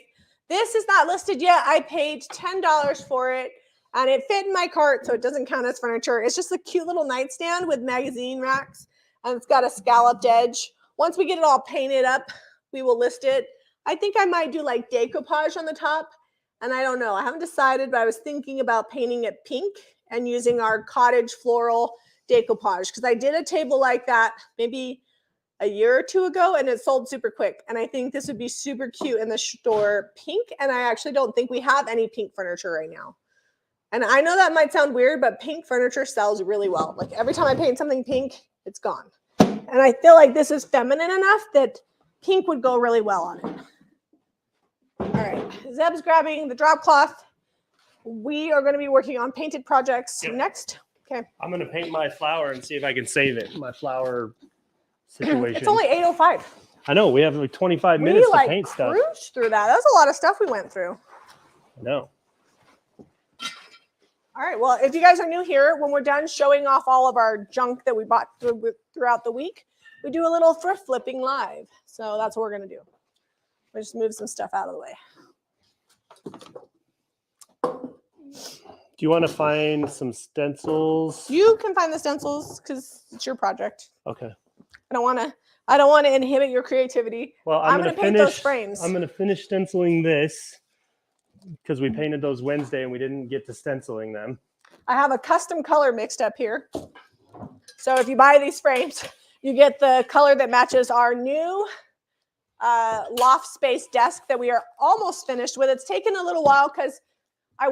This is not listed yet. I paid $10 for it, and it fit in my cart, so it doesn't count as furniture. It's just a cute little nightstand with magazine racks, and it's got a scalloped edge. Once we get it all painted up, we will list it. I think I might do like decoupage on the top, and I don't know. I haven't decided, but I was thinking about painting it pink and using our cottage floral decoupage, because I did a table like that maybe a year or two ago, and it sold super quick. And I think this would be super cute in the store pink. And I actually don't think we have any pink furniture right now. And I know that might sound weird, but pink furniture sells really well. Like every time I paint something pink, it's gone. And I feel like this is feminine enough that pink would go really well on it. All right, Zeb's grabbing the drop cloth. We are going to be working on painted projects next. Okay. I'm gonna paint my flower and see if I can save it. My flower situation. It's only 8:05. I know, we have like 25 minutes to paint stuff. We cruised through that. That was a lot of stuff we went through. I know. All right, well, if you guys are new here, when we're done showing off all of our junk that we bought throughout the week, we do a little thrift flipping live. So that's what we're going to do. We'll just move some stuff out of the way. Do you want to find some stencils? You can find the stencils because it's your project. Okay. I don't want to inhibit your creativity. Well, I'm going to paint those frames. I'm going to finish stenciling this because we painted those Wednesday and we didn't get to stenciling them. I have a custom color mixed up here. So if you buy these frames, you get the color that matches our new loft space desk that we are almost finished with. It's taken a little while because I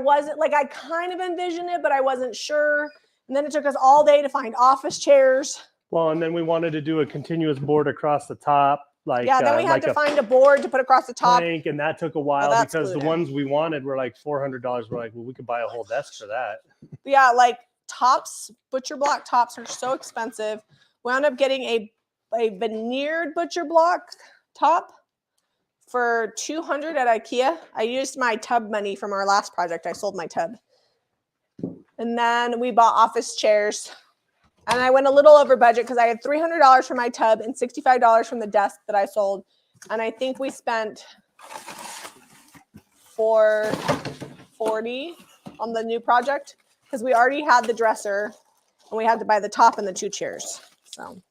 kind of envisioned it, but I wasn't sure. And then it took us all day to find office chairs. Well, and then we wanted to do a continuous board across the top. Then we had to find a board to put across the top. Plank, and that took a while because the ones we wanted were like $400. We're like, well, we could buy a whole desk for that. Yeah, like tops, butcher block tops are so expensive. We wound up getting a veneered butcher block top for $200 at IKEA. I used my tub money from our last project. I sold my tub. And then we bought office chairs. And I went a little over budget because I had $300 for my tub and $65 from the desk that I sold. And I think we spent $440 on the new project because we already had the dresser and we had to buy the top and the 2 chairs. So,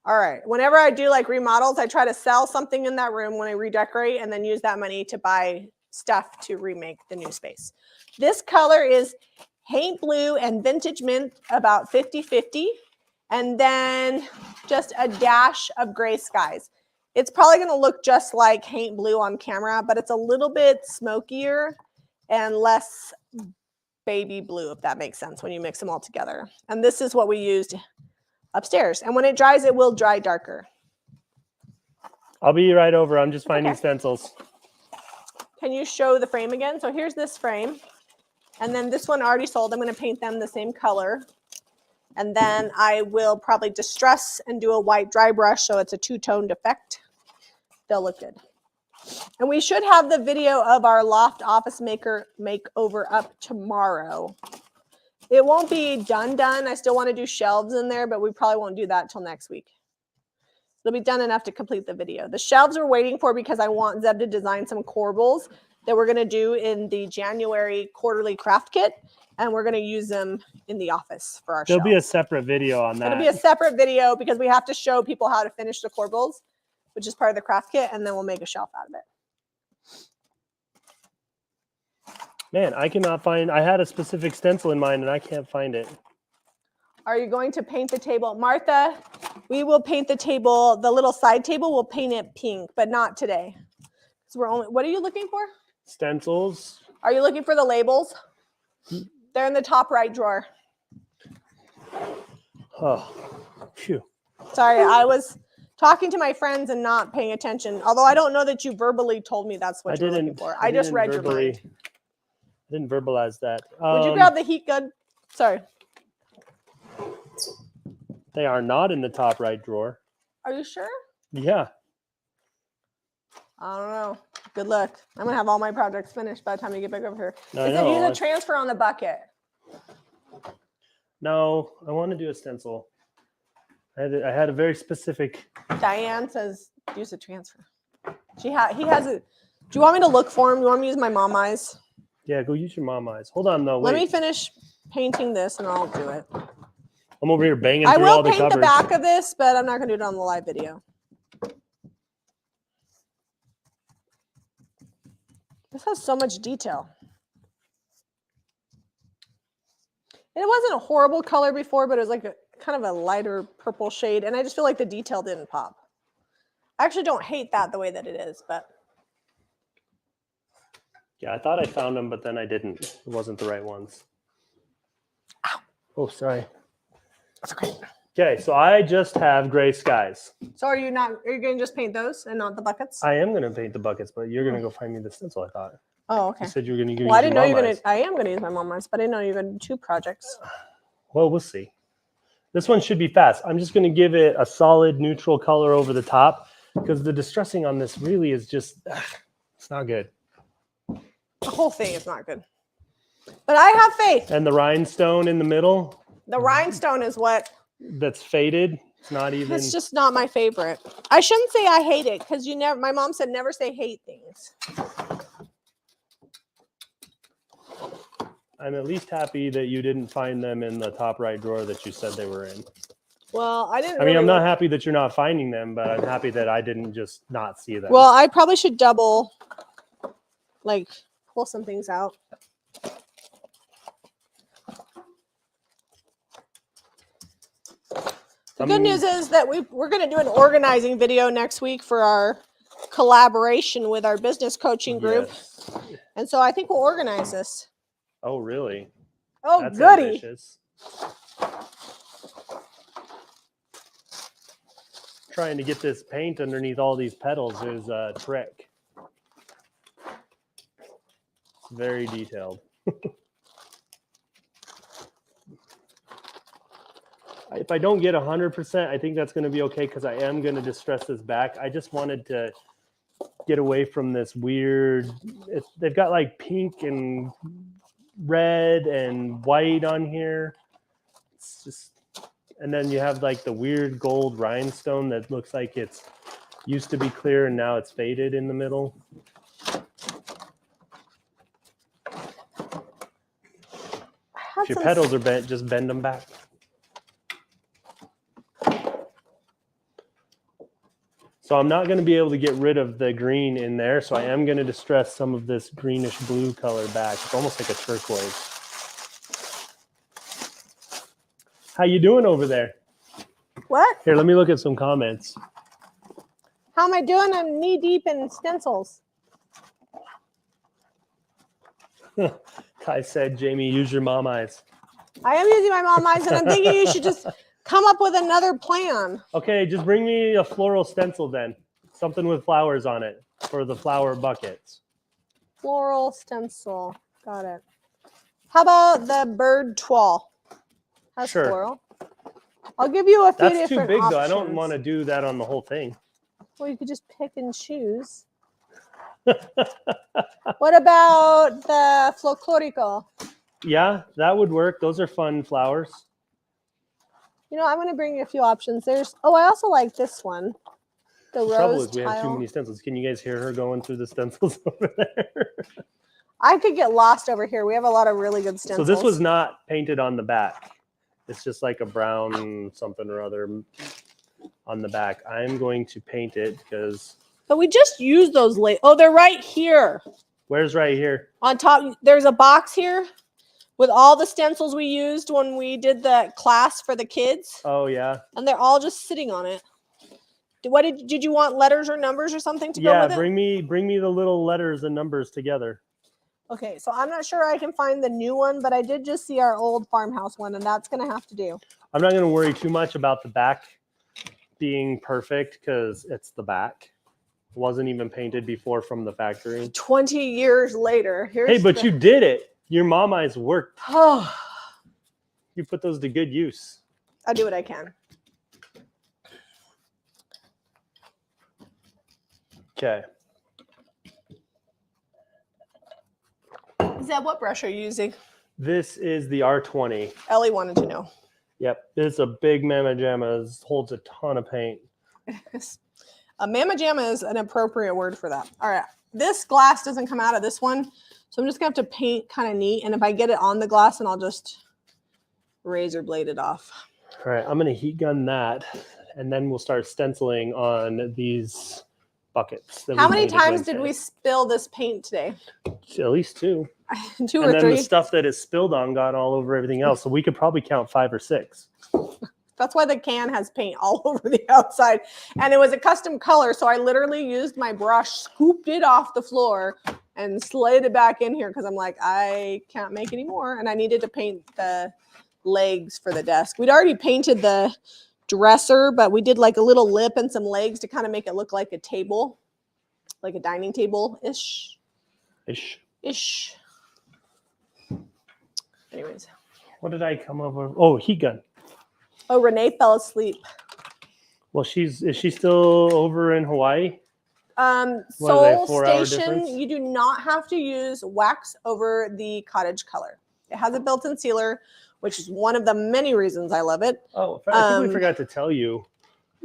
all right. Whenever I do like remodels, I try to sell something in that room when I redecorate and then use that money to buy stuff to remake the new space. This color is Haint Blue and Vintage Mint, about 50-50. And then just a dash of gray skies. It's probably going to look just like Haint Blue on camera, but it's a little bit smokier and less baby blue, if that makes sense, when you mix them all together. And this is what we used upstairs. And when it dries, it will dry darker. I'll be right over. I'm just finding stencils. Can you show the frame again? So here's this frame. And then this one already sold. I'm going to paint them the same color. And then I will probably distress and do a white dry brush so it's a 2-toned effect. They'll look good. And we should have the video of our loft office makeover up tomorrow. It won't be done. I still want to do shelves in there, but we probably won't do that till next week. It'll be done enough to complete the video. The shelves we're waiting for because I want Zeb to design some corbels that we're going to do in the January quarterly craft kit, and we're going to use them in the office for our There'll shelves. be a separate video on that. It'll be a separate video because we have to show people how to finish the corbels, which is part of the craft kit, and then we'll make a shelf out of it. Man, I cannot find, I had a specific stencil in mind and I can't find it. Are you going to paint the table? Martha, we will paint the table, the little side table, we'll paint it pink, but not today. So we're only, what are you looking for? Stencils. Are you looking for the labels? They're in the top right drawer. Oh, phew. Sorry, I was talking to my friends and not paying attention. Although I don't know that you verbally told me that's what you're looking for. I just read your mind. I didn't verbalize that. Would you grab the heat gun? Sorry. They are not in the top right drawer. Are you sure? Yeah. I don't know. Good luck. I'm gonna have all my projects finished by the time you get back over here. No, It said use a transfer on the bucket. No, I want to do a stencil. I had a very specific. Diane says use a transfer. He has a. Do you want me to look for him? You want me to use my mom eyes? Yeah, go use your mom eyes. Hold on though. Wait. Let me finish painting this and I'll do it. I'm over here banging I through all will the paint covers. the back of this, but I'm not gonna do it on the live video. This has so much detail. And it wasn't a horrible color before, but it was like a kind of a lighter purple shade. And I just feel like the detail didn't pop. I actually don't hate that the way that it is, but. Yeah, I thought I found them, but then I didn't. It wasn't the right ones. Ow. Oh, sorry. That's okay. Okay, so I just have gray skies. So are you gonna just paint those and not the buckets? I am gonna paint the buckets, but you're gonna go find me the stencil, I thought. Oh, okay. You said you were gonna use Well, I didn't know your you were mom gonna. I am gonna use my mom eyes, but I didn't know you were gonna do 2 projects. Well, we'll see. This one should be fast. I'm just gonna give it a solid neutral color over the top because the distressing on this really is just, it's not good. The whole thing is not good. But I have faith. And the rhinestone in the middle. The rhinestone is what. That's faded. It's not even. It's just not my favorite. I shouldn't say I hate it because you never. My mom said never say hate things. I'm at least happy that you didn't find them in the top right drawer that you said they were in. Well, I didn't. I mean, really I'm not look. happy that you're not finding them, but I'm happy that I didn't just not see them. Well, I probably should double, like, pull some things out. The good news is that we're going to do an organizing video next week for our collaboration with our business coaching group. Yes. And so I think we'll organize this. Oh, really? Oh, That's goody. ambitious. Trying to get this paint underneath all these petals is a trick. It's very detailed. If I don't get 100%, I think that's going to be okay because I am going to distress this back. I just wanted to get away from this weird, they've got like pink and red and white on here. It's just, and then you have like the weird gold rhinestone that looks like it's used to be clear and now it's faded in the middle. If your petals are bent, just bend them back. So I'm not going to be able to get rid of the green in there. So I am going to distress some of this greenish blue color back. It's almost like a turquoise. How you doing over there? What? Here, let me look at some comments. How am I doing? I'm knee deep in stencils. Kai said, Jamie, use your mom eyes. I am using my mom eyes, and I'm thinking you should just come up with another plan. Okay, just bring me a floral stencil then. Something with flowers on it for the flower buckets. Floral stencil. Got it. How about the bird toile? Has Sure. floral. I'll give you a few That's different too big, options. though. I don't want to do that on the whole thing. Well, you could just pick and choose. What about the folklorico? Yeah, that would work. Those are fun flowers. You know, I'm going to bring you a few options. I also like this one. The trouble rose is we have too tile. many stencils. Can you guys hear her going through the stencils over there? I could get lost over here. We have a lot of really good stencils. So this was not painted on the back. It's just like a brown something or other on the back. I'm going to paint it because... But we just used those late. Oh, they're right here. Where's right here? On top, there's a box here with all the stencils we used when we did the class for the kids. Oh, yeah. And they're all just sitting on it. Did you want letters or numbers or something to go with it? Yeah, bring me the little letters and numbers together. Okay, so I'm not sure I can find the new one, but I did just see our old farmhouse one, and that's going to have to do. I'm not going to worry too much about the back being perfect because it's the back. It wasn't even painted before from the factory. 20 years later. Hey, but you did it. Your mom eyes worked. Oh, You put those to good use. I do what I can. Okay. Zeb, what brush are you using? This is the R20. Ellie wanted to know. Yep. It's a big Mama Jamma. It holds a ton of paint. A Mama Jamma is an appropriate word for that. All right. This glass doesn't come out of this one, so I'm just going to have to paint kind of neat. And if I get it on the glass, then I'll just razor blade it off. All right. I'm going to heat gun that, and then we'll start stenciling on these buckets. How many times did we spill this paint today? At least 2. 2 or and then 3. the stuff that is spilled on got all over everything else. So we could probably count 5 or 6. That's why the can has paint all over the outside. And it was a custom color. So I literally used my brush, scooped it off the floor, and slid it back in here because I'm like, I can't make any more. And I needed to paint the legs for the desk. We'd already painted the dresser, but we did like a little lip and some legs to kind of make it look like a table, like a dining table-ish. Ish. Anyways. What did I come up with? Oh, heat gun. Oh, Renee fell asleep. Well, is she still over in Hawaii? Soul Station, you do not have to use wax over the cottage color. It has a built-in sealer, which is one of the many reasons I love it. Oh, I think we forgot to tell you.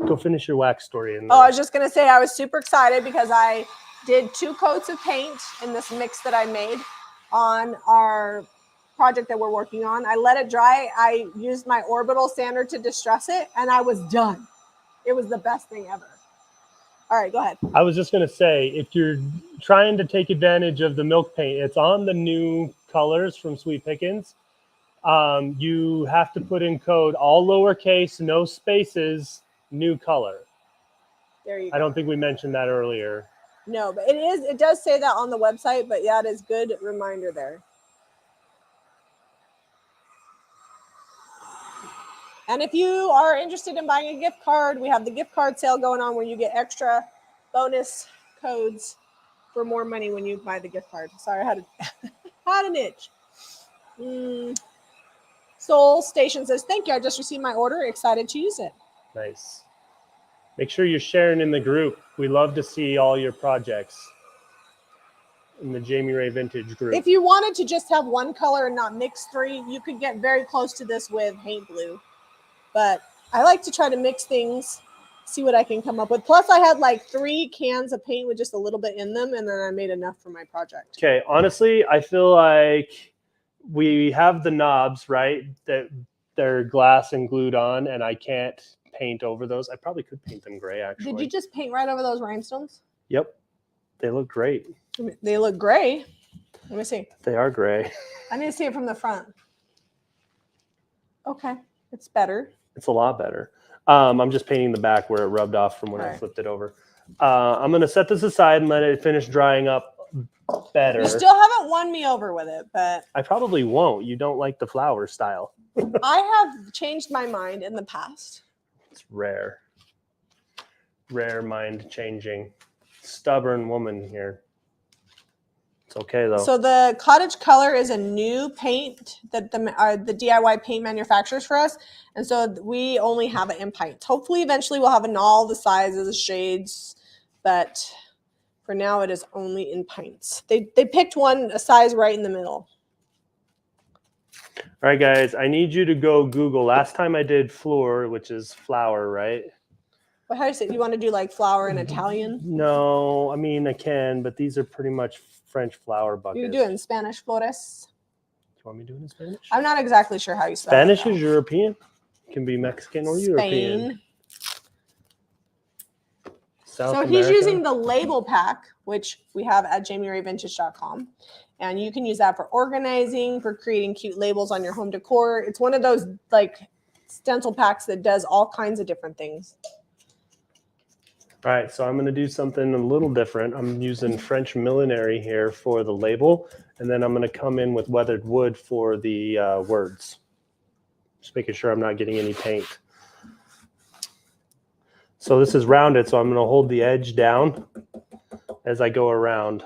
Go finish your wax story. Oh, I was just going to say I was super excited because I did 2 coats of paint in this mix that I made on our project that we're working on. I let it dry. I used my orbital sander to distress it, and I was done. It was the best thing ever. All right, go ahead. I was just going to say, if you're trying to take advantage of the milk paint, it's on the new colors from Sweet Pickens. You have to put in code all lowercase, no spaces, new color. There you go. I don't think we mentioned that earlier. No, but it does say that on the website, but yeah, it is good reminder there. And if you are interested in buying a gift card, we have the gift card sale going on where you get extra bonus codes for more money when you buy the gift card. Sorry, I had an itch. Soul Station says, thank you. I just received my order. Excited to use it. Nice. Make sure you're sharing in the group. We love to see all your projects in the Jamie Ray Vintage group. If you wanted to just have one color and not mix 3, you could get very close to this with paint blue. But I like to try to mix things, see what I can come up with. Plus, I had like 3 cans of paint with just a little bit in them, and then I made enough for my project. Okay, honestly, I feel like we have the knobs, right, that they're glass and glued on, and I can't paint over those. I probably could paint them gray, actually. Did you just paint right over those rhinestones? Yep. They look great. They look gray. Let me see. They are gray. I need to see it from the front. Okay, it's better. It's a lot better. I'm just painting the back where it rubbed off from when I flipped it over. I'm going to set this aside and let it finish drying up better. You still haven't won me over with it, but I probably won't. You don't like the flower style. I have changed my mind in the past. It's rare. Rare mind changing. Stubborn woman here. It's okay though. So the cottage color is a new paint that the DIY paint manufacturers for us, and so we only have it in pints. Hopefully, eventually, we'll have it in all the sizes, shades, but for now, it is only in pints. They picked a size right in the middle. All right, guys, I need you to go Google. Last time I did floor, which is flower, right? But how do you say, you want to do like flour in Italian? No, I mean, I can, but these are pretty much French flower buckets. You do it in Spanish, flores. You want me to do it in Spanish? I'm not exactly sure how you spell Spanish it. is European. It can be Mexican or European. Spain. South So America. he's using the label pack, which we have at jamierayvintage.com. And you can use that for organizing, for creating cute labels on your home decor. It's one of those like stencil packs that does all kinds of different things. All right, so I'm going to do something a little different. I'm using French millinery here for the label, and then I'm going to come in with weathered wood for the words. Just making sure I'm not getting any paint. So this is rounded, so I'm going to hold the edge down as I go around.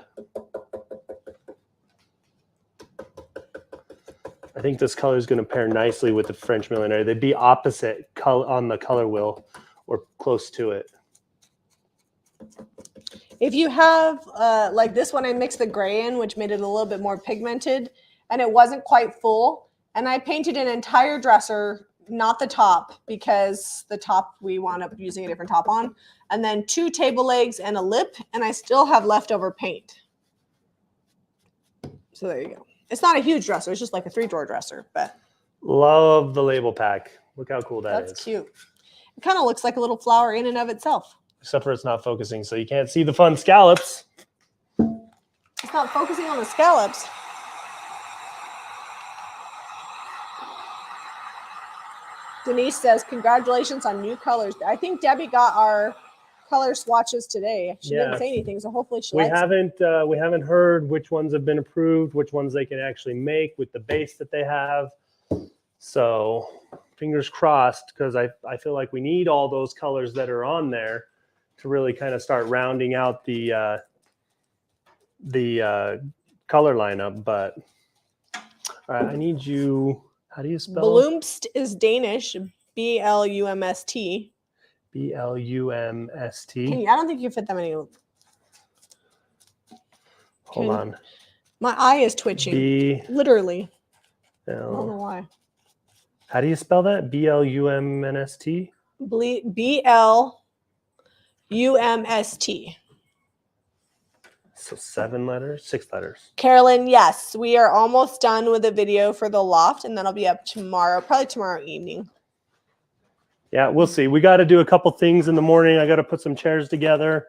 I think this color is going to pair nicely with the French millinery. They'd be opposite on the color wheel or close to it. If you have like this one, I mixed the gray in, which made it a little bit more pigmented, and it wasn't quite full. And I painted an entire dresser, not the top, because the top we wound up using a different top on, and then 2 table legs and a lip, and I still have leftover paint. So there you go. It's not a huge dresser. It's just like a 3-drawer dresser, but love the label pack. Look how cool that is. That's cute. It kind of looks like a little flower in and of itself. Except for it's not focusing, so you can't see the fun scallops. It's not focusing on the scallops. Denise says, congratulations on new colors. I think Debbie got our color swatches today. She didn't say anything, so hopefully she likes it. We haven't heard which ones have been approved, which ones they can actually make with the base that they have. So fingers crossed, because I feel like we need all those colors that are on there to really kind of start rounding out the color lineup. But all right, I need you. How do you spell? Bloomst is Danish. B-L-U-M-S-T. B-L-U-M-S-T. I don't think you fit that many. Hold on. My eye is twitching. Literally. I don't know why. How do you spell that? B-L-U-M-N-S-T? B-L-U-M-S-T. So 7 letters, 6 letters. Carolyn, yes, we are almost done with the video for the loft, and that'll be up tomorrow, probably tomorrow evening. Yeah, we'll see. We got to do a couple things in the morning. I got to put some chairs together.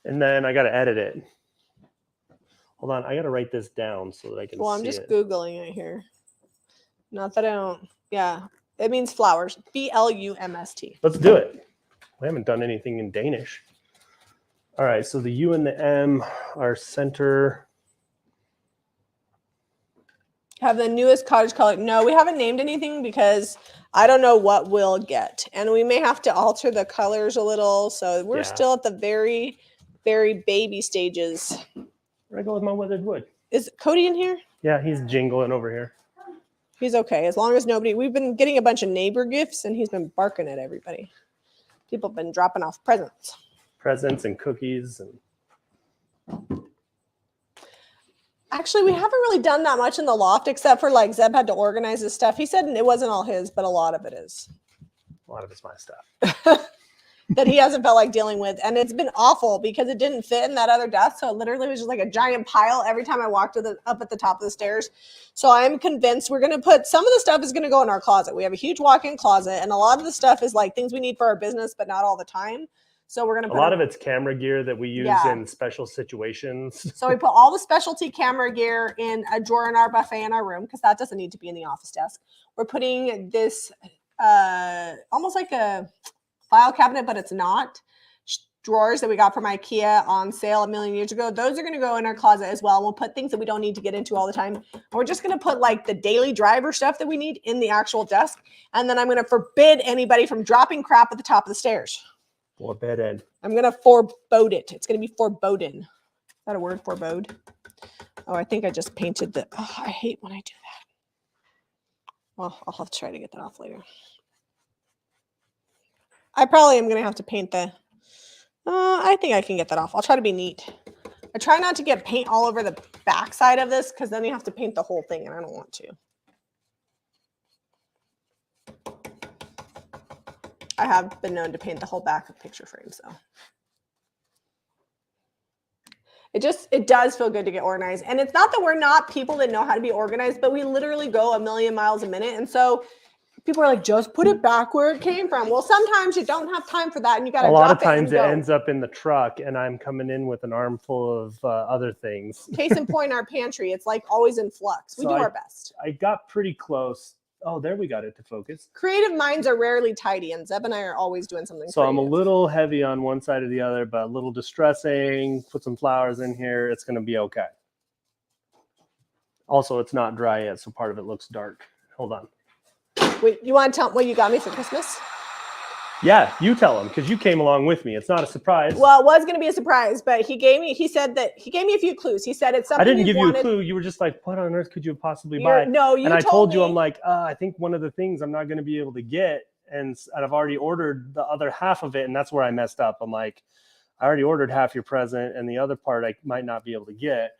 And then I got to edit it. Hold on. I got to write this down so that I can see it. Well, I'm just Googling it here. Not that I don't. Yeah, it means flowers. B-L-U-M-S-T. Let's do it. We haven't done anything in Danish. All right, so the U and the M are center. Have the newest cottage color. No, we haven't named anything because I don't know what we'll get. And we may have to alter the colors a little. So we're still at the very, very baby stages. Where'd I go with my weathered wood? Is Cody in here? Yeah, he's jingling over here. He's okay. As long as nobody, we've been getting a bunch of neighbor gifts and he's been barking at everybody. People have been dropping off presents. Presents and cookies. And actually, we haven't really done that much in the loft except for like Zeb had to organize his stuff. He said it wasn't all his, but a lot of it is. A lot of it's my stuff. That he hasn't felt like dealing with. And it's been awful because it didn't fit in that other desk. So it literally was just like a giant pile every time I walked up at the top of the stairs. So I'm convinced we're going to put some of the stuff is going to go in our closet. We have a huge walk-in closet and a lot of the stuff is like things we need for our business, but not all the time. So we're going to put a lot of it's camera gear that we use in special situations. So we put all the specialty camera gear in a drawer in our buffet in our room because that doesn't need to be in the office desk. We're putting this almost like a file cabinet, but it's not. Drawers that we got from IKEA on sale a million years ago. Those are going to go in our closet as well. We'll put things that we don't need to get into all the time. We're just going to put like the daily driver stuff that we need in the actual desk. And then I'm going to forbid anybody from dropping crap at the top of the stairs. Forbidden. I'm going to forebode it. It's going to be foreboding. Is that a word, forebode? Oh, I think I just painted the... Oh, I hate when I do that. Well, I'll have to try to get that off later. I probably am going to have to paint the... I think I can get that off. I'll try to be neat. I try not to get paint all over the back side of this because then you have to paint the whole thing and I don't want to. I have been known to paint the whole back of picture frames though. It does feel good to get organized. And it's not that we're not people that know how to be organized, but we literally go a million miles a minute. And so people are like, just put it back where it came from. Well, sometimes you don't have time for that and you got to a lot drop of times it it and go. ends up in the truck and I'm coming in with an armful of other things. Case in point, our pantry, it's like always in flux. We do our best. I got pretty close. Oh, there we got it to focus. Creative minds are rarely tidy, and Zeb and I are always doing something So creative. I'm a little heavy on one side or the other, but a little distressing. Put some flowers in here. It's going to be okay. Also, it's not dry yet, so part of it looks dark. Hold on. Wait, you want to tell what you got me for Christmas? Yeah, you tell him because you came along with me. It's not a surprise. Well, it was going to be a surprise, but he said that he gave me a few clues. He said it's something I didn't give you wanted. a clue. You were just like, what on earth could you possibly buy? No, you and I told you, me. I'm like, I think one of the things I'm not going to be able to get, and I've already ordered the other half of it, and that's where I messed up. I'm like, I already ordered half your present, and the other part I might not be able to get.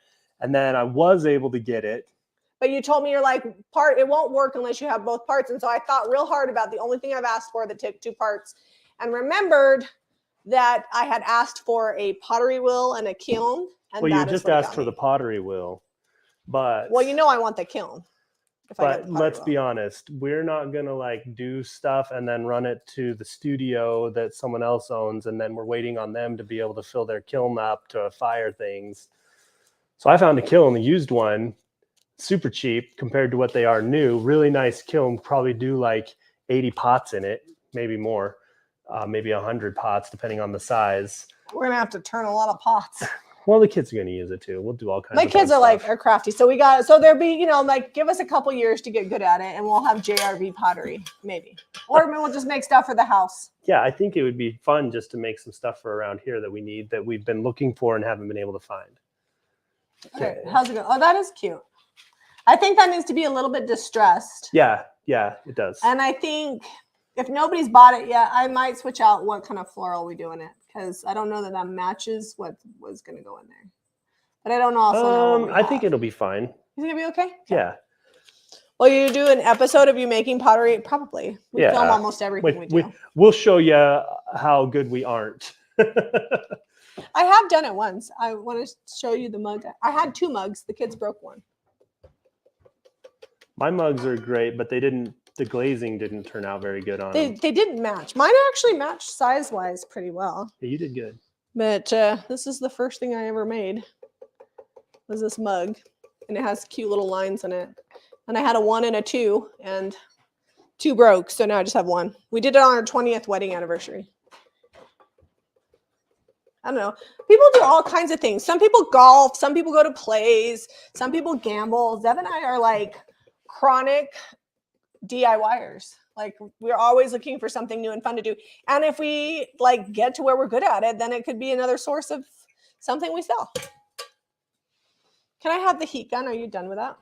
And then I was able to get it. But you told me you're like, it won't work unless you have both parts. And so I thought real hard about the only thing I've asked for that took 2 parts and remembered that I had asked for a pottery wheel and a kiln. And well, you just asked for the pottery wheel. But well, you know I want the kiln. But let's be honest, we're not going to like do stuff and then run it to the studio that someone else owns. And then we're waiting on them to be able to fill their kiln up to fire things. So I found a kiln, a used one, super cheap compared to what they are new. Really nice kiln, probably do like 80 pots in it, maybe more, maybe 100 pots, depending on the size. We're going to have to turn a lot of pots. Well, the kids are going to use it too. We'll do all kinds of My kids are crafty. So there'll be, like give us a couple years to get good at it and we'll have JRV pottery, maybe. Or we'll just make stuff for the house. Yeah, I think it would be fun just to make some stuff for around here that we need, that we've been looking for and haven't been able to find. Okay. How's it going? Oh, that is cute. I think that needs to be a little bit distressed. Yeah, it does. And I think if nobody's bought it yet, I might switch out what kind of floral we do in it because I don't know that matches what was going to go in there. But I don't know. I think it'll be fine. You think it'll be okay? Yeah. Well, you do an episode of you making pottery? Probably. We film almost everything we do. We'll show you how good we aren't. I have done it once. I want to show you the mug. I had 2 mugs. The kids broke one. My mugs are great, but the glazing didn't turn out very good on them. They didn't match. Mine actually matched size-wise pretty well. Yeah, you did good. But this is the first thing I ever made. Was this mug. And it has cute little lines in it. And I had a 1 and a 2, and 2 broke, so now I just have 1. We did it on our 20th wedding anniversary. I don't know. People do all kinds of things. Some people golf. Some people go to plays. Some people gamble. Zev and I are like chronic DIYers. Like we're always looking for something new and fun to do. And if we like get to where we're good at it, then it could be another source of something we sell. Can I have the heat gun? Are you done with that?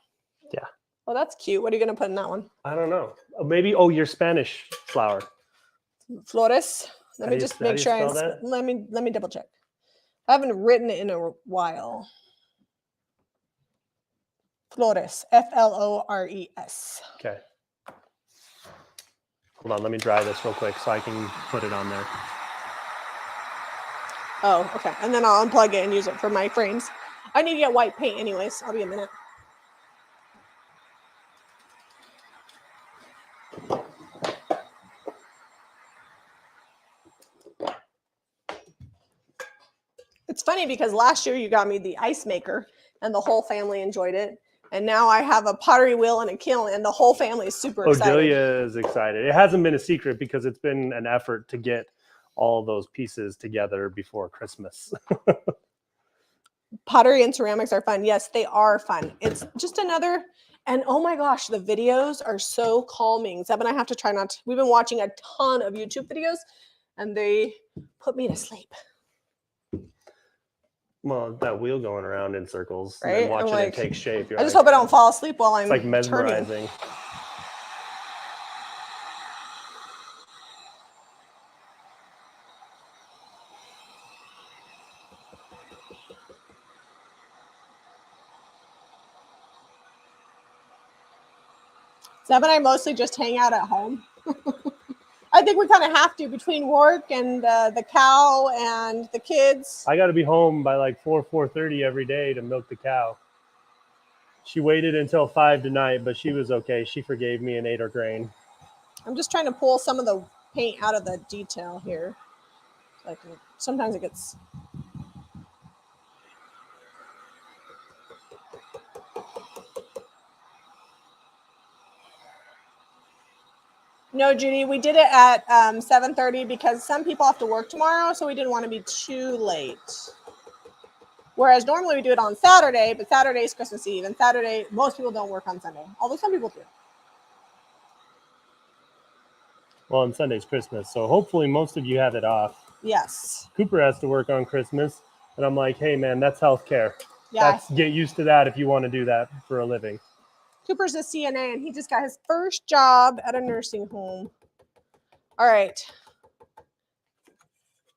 Yeah. Oh, that's cute. What are you going to put in that one? I don't know. Maybe, your Spanish flower. Flores. Let me just make sure let me double check. I haven't written it in a while. Flores. Flores. Okay. Hold on, let me dry this real quick so I can put it on there. Oh, okay. And then I'll unplug it and use it for my frames. I need to get white paint anyways. I'll be a minute. It's funny because last year you got me the ice maker and the whole family enjoyed it. And now I have a pottery wheel and a kiln and the whole family is super excited. Odelia is excited. It hasn't been a secret because it's been an effort to get all those pieces together before Christmas. Pottery and ceramics are fun. Yes, they are fun. It's just another, and oh my gosh, the videos are so calming. Zeb and I have to try not to, we've been watching a ton of YouTube videos and they put me to sleep. Well, that wheel going around in circles, right? and then watching it take shape. I just hope I don't fall asleep while I'm It's like mesmerizing. Turning. Seb and I mostly just hang out at home. I think we kind of have to between work and the cow and the kids. I got to be home by like 4:30 every day to milk the cow. She waited until 5 tonight, but she was okay. She forgave me and ate her grain. I'm just trying to pull some of the paint out of the detail here. Like sometimes it gets. No, Judy, we did it at 7:30 because some people have to work tomorrow, so we didn't want to be too late. Whereas normally we do it on Saturday, but Saturday is Christmas Eve, and Saturday, most people don't work on Sunday, although some people do. Well, and Sunday's Christmas, so hopefully most of you have it off. Yes. Cooper has to work on Christmas, and I'm like, hey, man, that's healthcare. Yeah. Get used to that if you want to do that for a living. Cooper's a CNA, and he just got his first job at a nursing home. All right.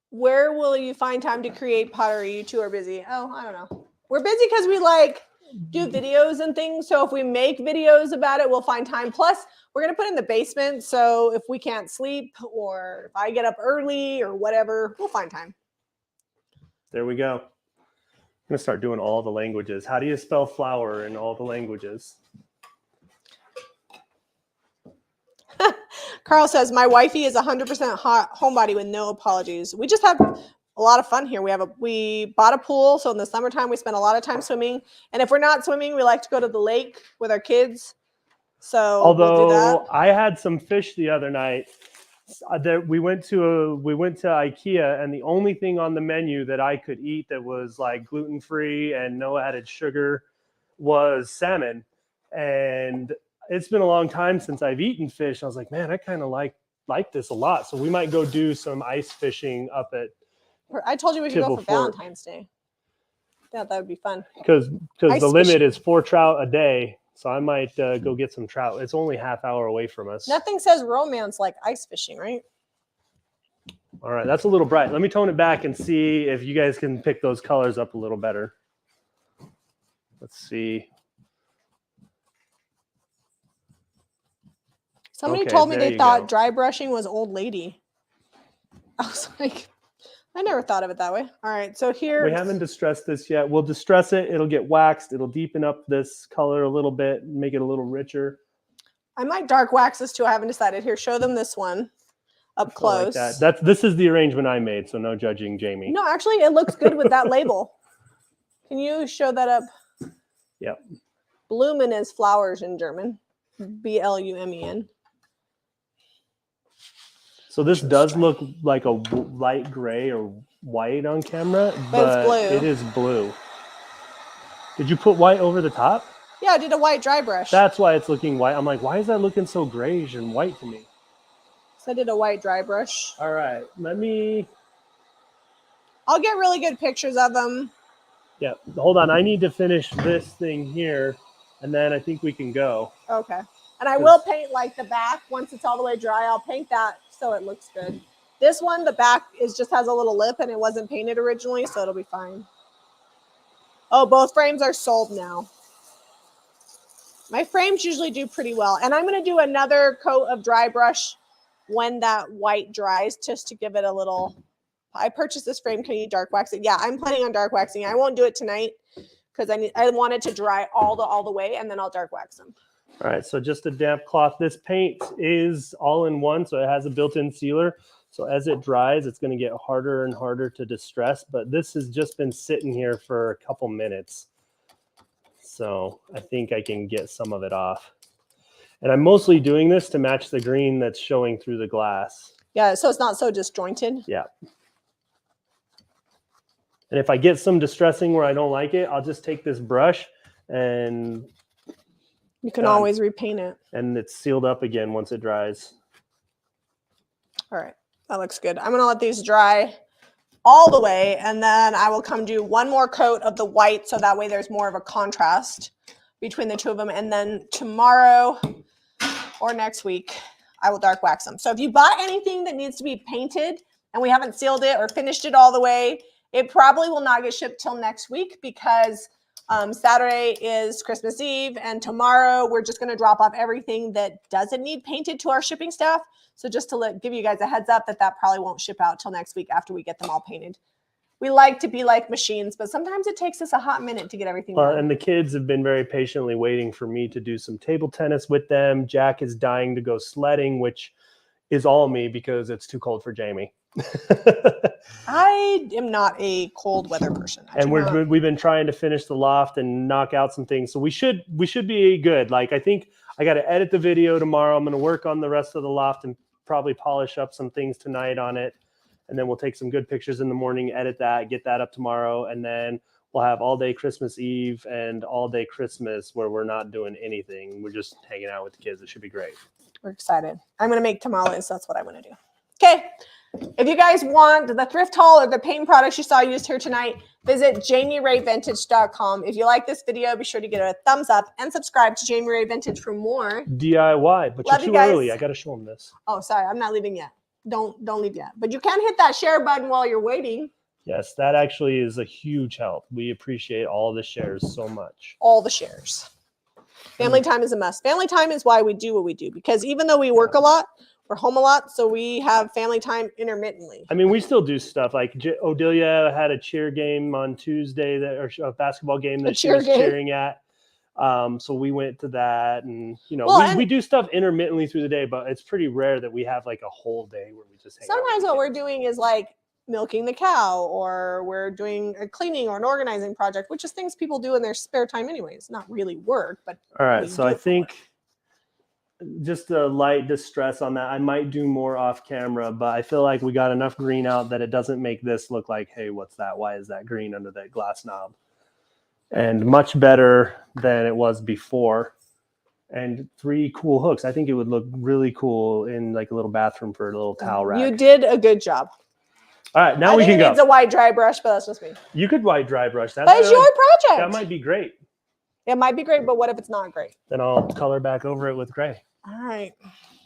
Where will you find time to create pottery? You two are busy. Oh, I don't know. We're busy because we like do videos and things. So if we make videos about it, we'll find time. Plus, we're going to put it in the basement. So if we can't sleep or if I get up early or whatever, we'll find time. There we go. I'm going to start doing all the languages. How do you spell flower in all the languages? Carl says, my wifey is 100% homebody with no apologies. We just have a lot of fun here. We bought a pool. So in the summertime, we spend a lot of time swimming. And if we're not swimming, we like to go to the lake with our kids. So although we'll do that. I had some fish the other night that we went to IKEA, and the only thing on the menu that I could eat that was like gluten-free and no added sugar was salmon. And it's been a long time since I've eaten fish. I was like, man, I kind of like this a lot. So we might go do some ice fishing up at. I told you we should go for Valentine's Day. Yeah, that would be fun. Because the limit fishing is 4 trout a day. So I might go get some trout. It's only half hour away from us. Nothing says romance like ice fishing, right? All right, that's a little bright. Let me tone it back and see if you guys can pick those colors up a little better. Let's see. Somebody told me they thought dry brushing was old lady. I was like, I never thought of it that way. All right, so here. We haven't distressed this yet. We'll distress it. It'll get waxed. It'll deepen up this color a little bit, make it a little richer. I might dark wax this too. I haven't decided. Here, show them this one up close. Like this is the arrangement I made, so no judging, Jamie. No, actually, it looks good with that label. Can you show that up? Yep. Blumen is flowers in German. BLUMEN. So this does look like a light gray or white on camera, but it's blue. It is blue. Did you put white over the top? Yeah, I did a white dry brush. That's why it's looking white. I'm like, why is that looking so grayish and white to me? So I did a white dry brush. All right, I'll get really good pictures of them. Yeah, hold on. I need to finish this thing here, and then I think we can go. Okay. And I will paint like the back once it's all the way dry. I'll paint that so it looks good. This one, the back just has a little lip and it wasn't painted originally, so it'll be fine. Oh, both frames are sold now. My frames usually do pretty well. And I'm going to do another coat of dry brush when that white dries, just to give it a little. I purchased this frame. Can you dark wax it? Yeah, I'm planning on dark waxing. I won't do it tonight because I want it to dry all the way, and then I'll dark wax them. All right, so just a damp cloth. This paint is all in one, so it has a built-in sealer. So as it dries, it's going to get harder and harder to distress. But this has just been sitting here for a couple minutes. So I think I can get some of it off. And I'm mostly doing this to match the green that's showing through the glass. Yeah, so it's not so disjointed. Yeah. And if I get some distressing where I don't like it, I'll just take this brush and... You can always repaint it. And it's sealed up again once it dries. All right, that looks good. I'm gonna let these dry all the way, and then I will come do one more coat of the white, so that way there's more of a contrast between the two of them. And then tomorrow or next week, I will dark wax them. So if you bought anything that needs to be painted and we haven't sealed it or finished it all the way, it probably will not get shipped till next week because Saturday is Christmas Eve, and tomorrow we're just going to drop off everything that doesn't need painted to our shipping staff. So just to give you guys a heads up that probably won't ship out till next week after we get them all painted. We like to be like machines, but sometimes it takes us a hot minute to get everything done. And the kids have been very patiently waiting for me to do some table tennis with them. Jack is dying to go sledding, which is all me because it's too cold for Jamie. I am not a cold weather person. And we've been trying to finish the loft and knock out some things. So we should be good. Like, I think I got to edit the video tomorrow. I'm going to work on the rest of the loft and probably polish up some things tonight on it. And then we'll take some good pictures in the morning, edit that, get that up tomorrow. And then we'll have all day Christmas Eve and all day Christmas where we're not doing anything. We're just hanging out with the kids. It should be great. We're excited. I'm going to make tamales. That's what I want to do. Okay. If you guys want the thrift haul or the paint products you saw used here tonight, visit JamieRayVintage.com. If you like this video, be sure to give it a thumbs up and subscribe to Jamie Ray Vintage for more DIY. But Love you're you too guys. early. I got to show them this. Oh, sorry. I'm not leaving yet. Don't leave yet. But you can hit that share button while you're waiting. Yes, that actually is a huge help. We appreciate all the shares so much. All the shares. Family time is a must. Family time is why we do what we do, because even though we work a lot, we're home a lot, so we have family time intermittently. I mean, we still do stuff like Odelia had a cheer game on Tuesday or a basketball game that she was cheering at. So we went to that, and we do stuff intermittently through the day, but it's pretty rare that we have like a whole day where we just hang out. Sometimes what we're doing is like milking the cow, or we're doing a cleaning or an organizing project, which is things people do in their spare time anyways. Not really work, but all right. So I think just a light distress on that. I might do more off camera, but I feel like we got enough green out that it doesn't make this look like, hey, what's that? Why is that green under that glass knob? And much better than it was before. And 3 cool hooks. I think it would look really cool in like a little bathroom for a little towel rack. You did a good job. All right, now we can go. It's a white dry brush, but that's just me. You could white dry brush that. But it's your project. That might be great. It might be great, but what if it's not great? Then I'll color back over it with gray. All right,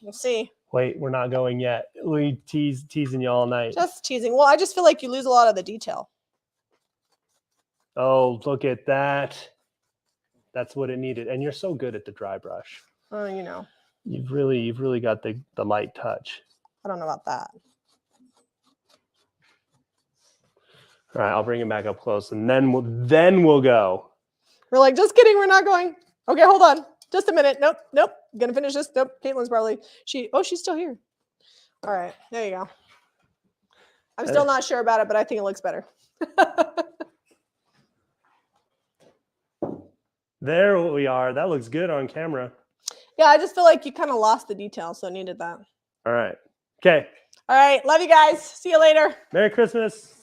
we'll see. Wait, we're not going yet. We teasing you all night. Just teasing. Well, I just feel like you lose a lot of the detail. Oh, look at that. That's what it needed. And you're so good at the dry brush. Oh, you know. You've really got the light touch. I don't know about that. All right, I'll bring it back up close, and then we'll go. We're like, just kidding. We're not going. Okay, hold on. Just a minute. Nope. Gonna finish this. Nope. Caitlin's probably she's still here. All right, there you go. I'm still not sure about it, but I think it looks better. There we are. That looks good on camera. Yeah, I just feel like you kind of lost the detail, so I needed that. All right. Okay. All right. Love you guys. See you later. Merry Christmas.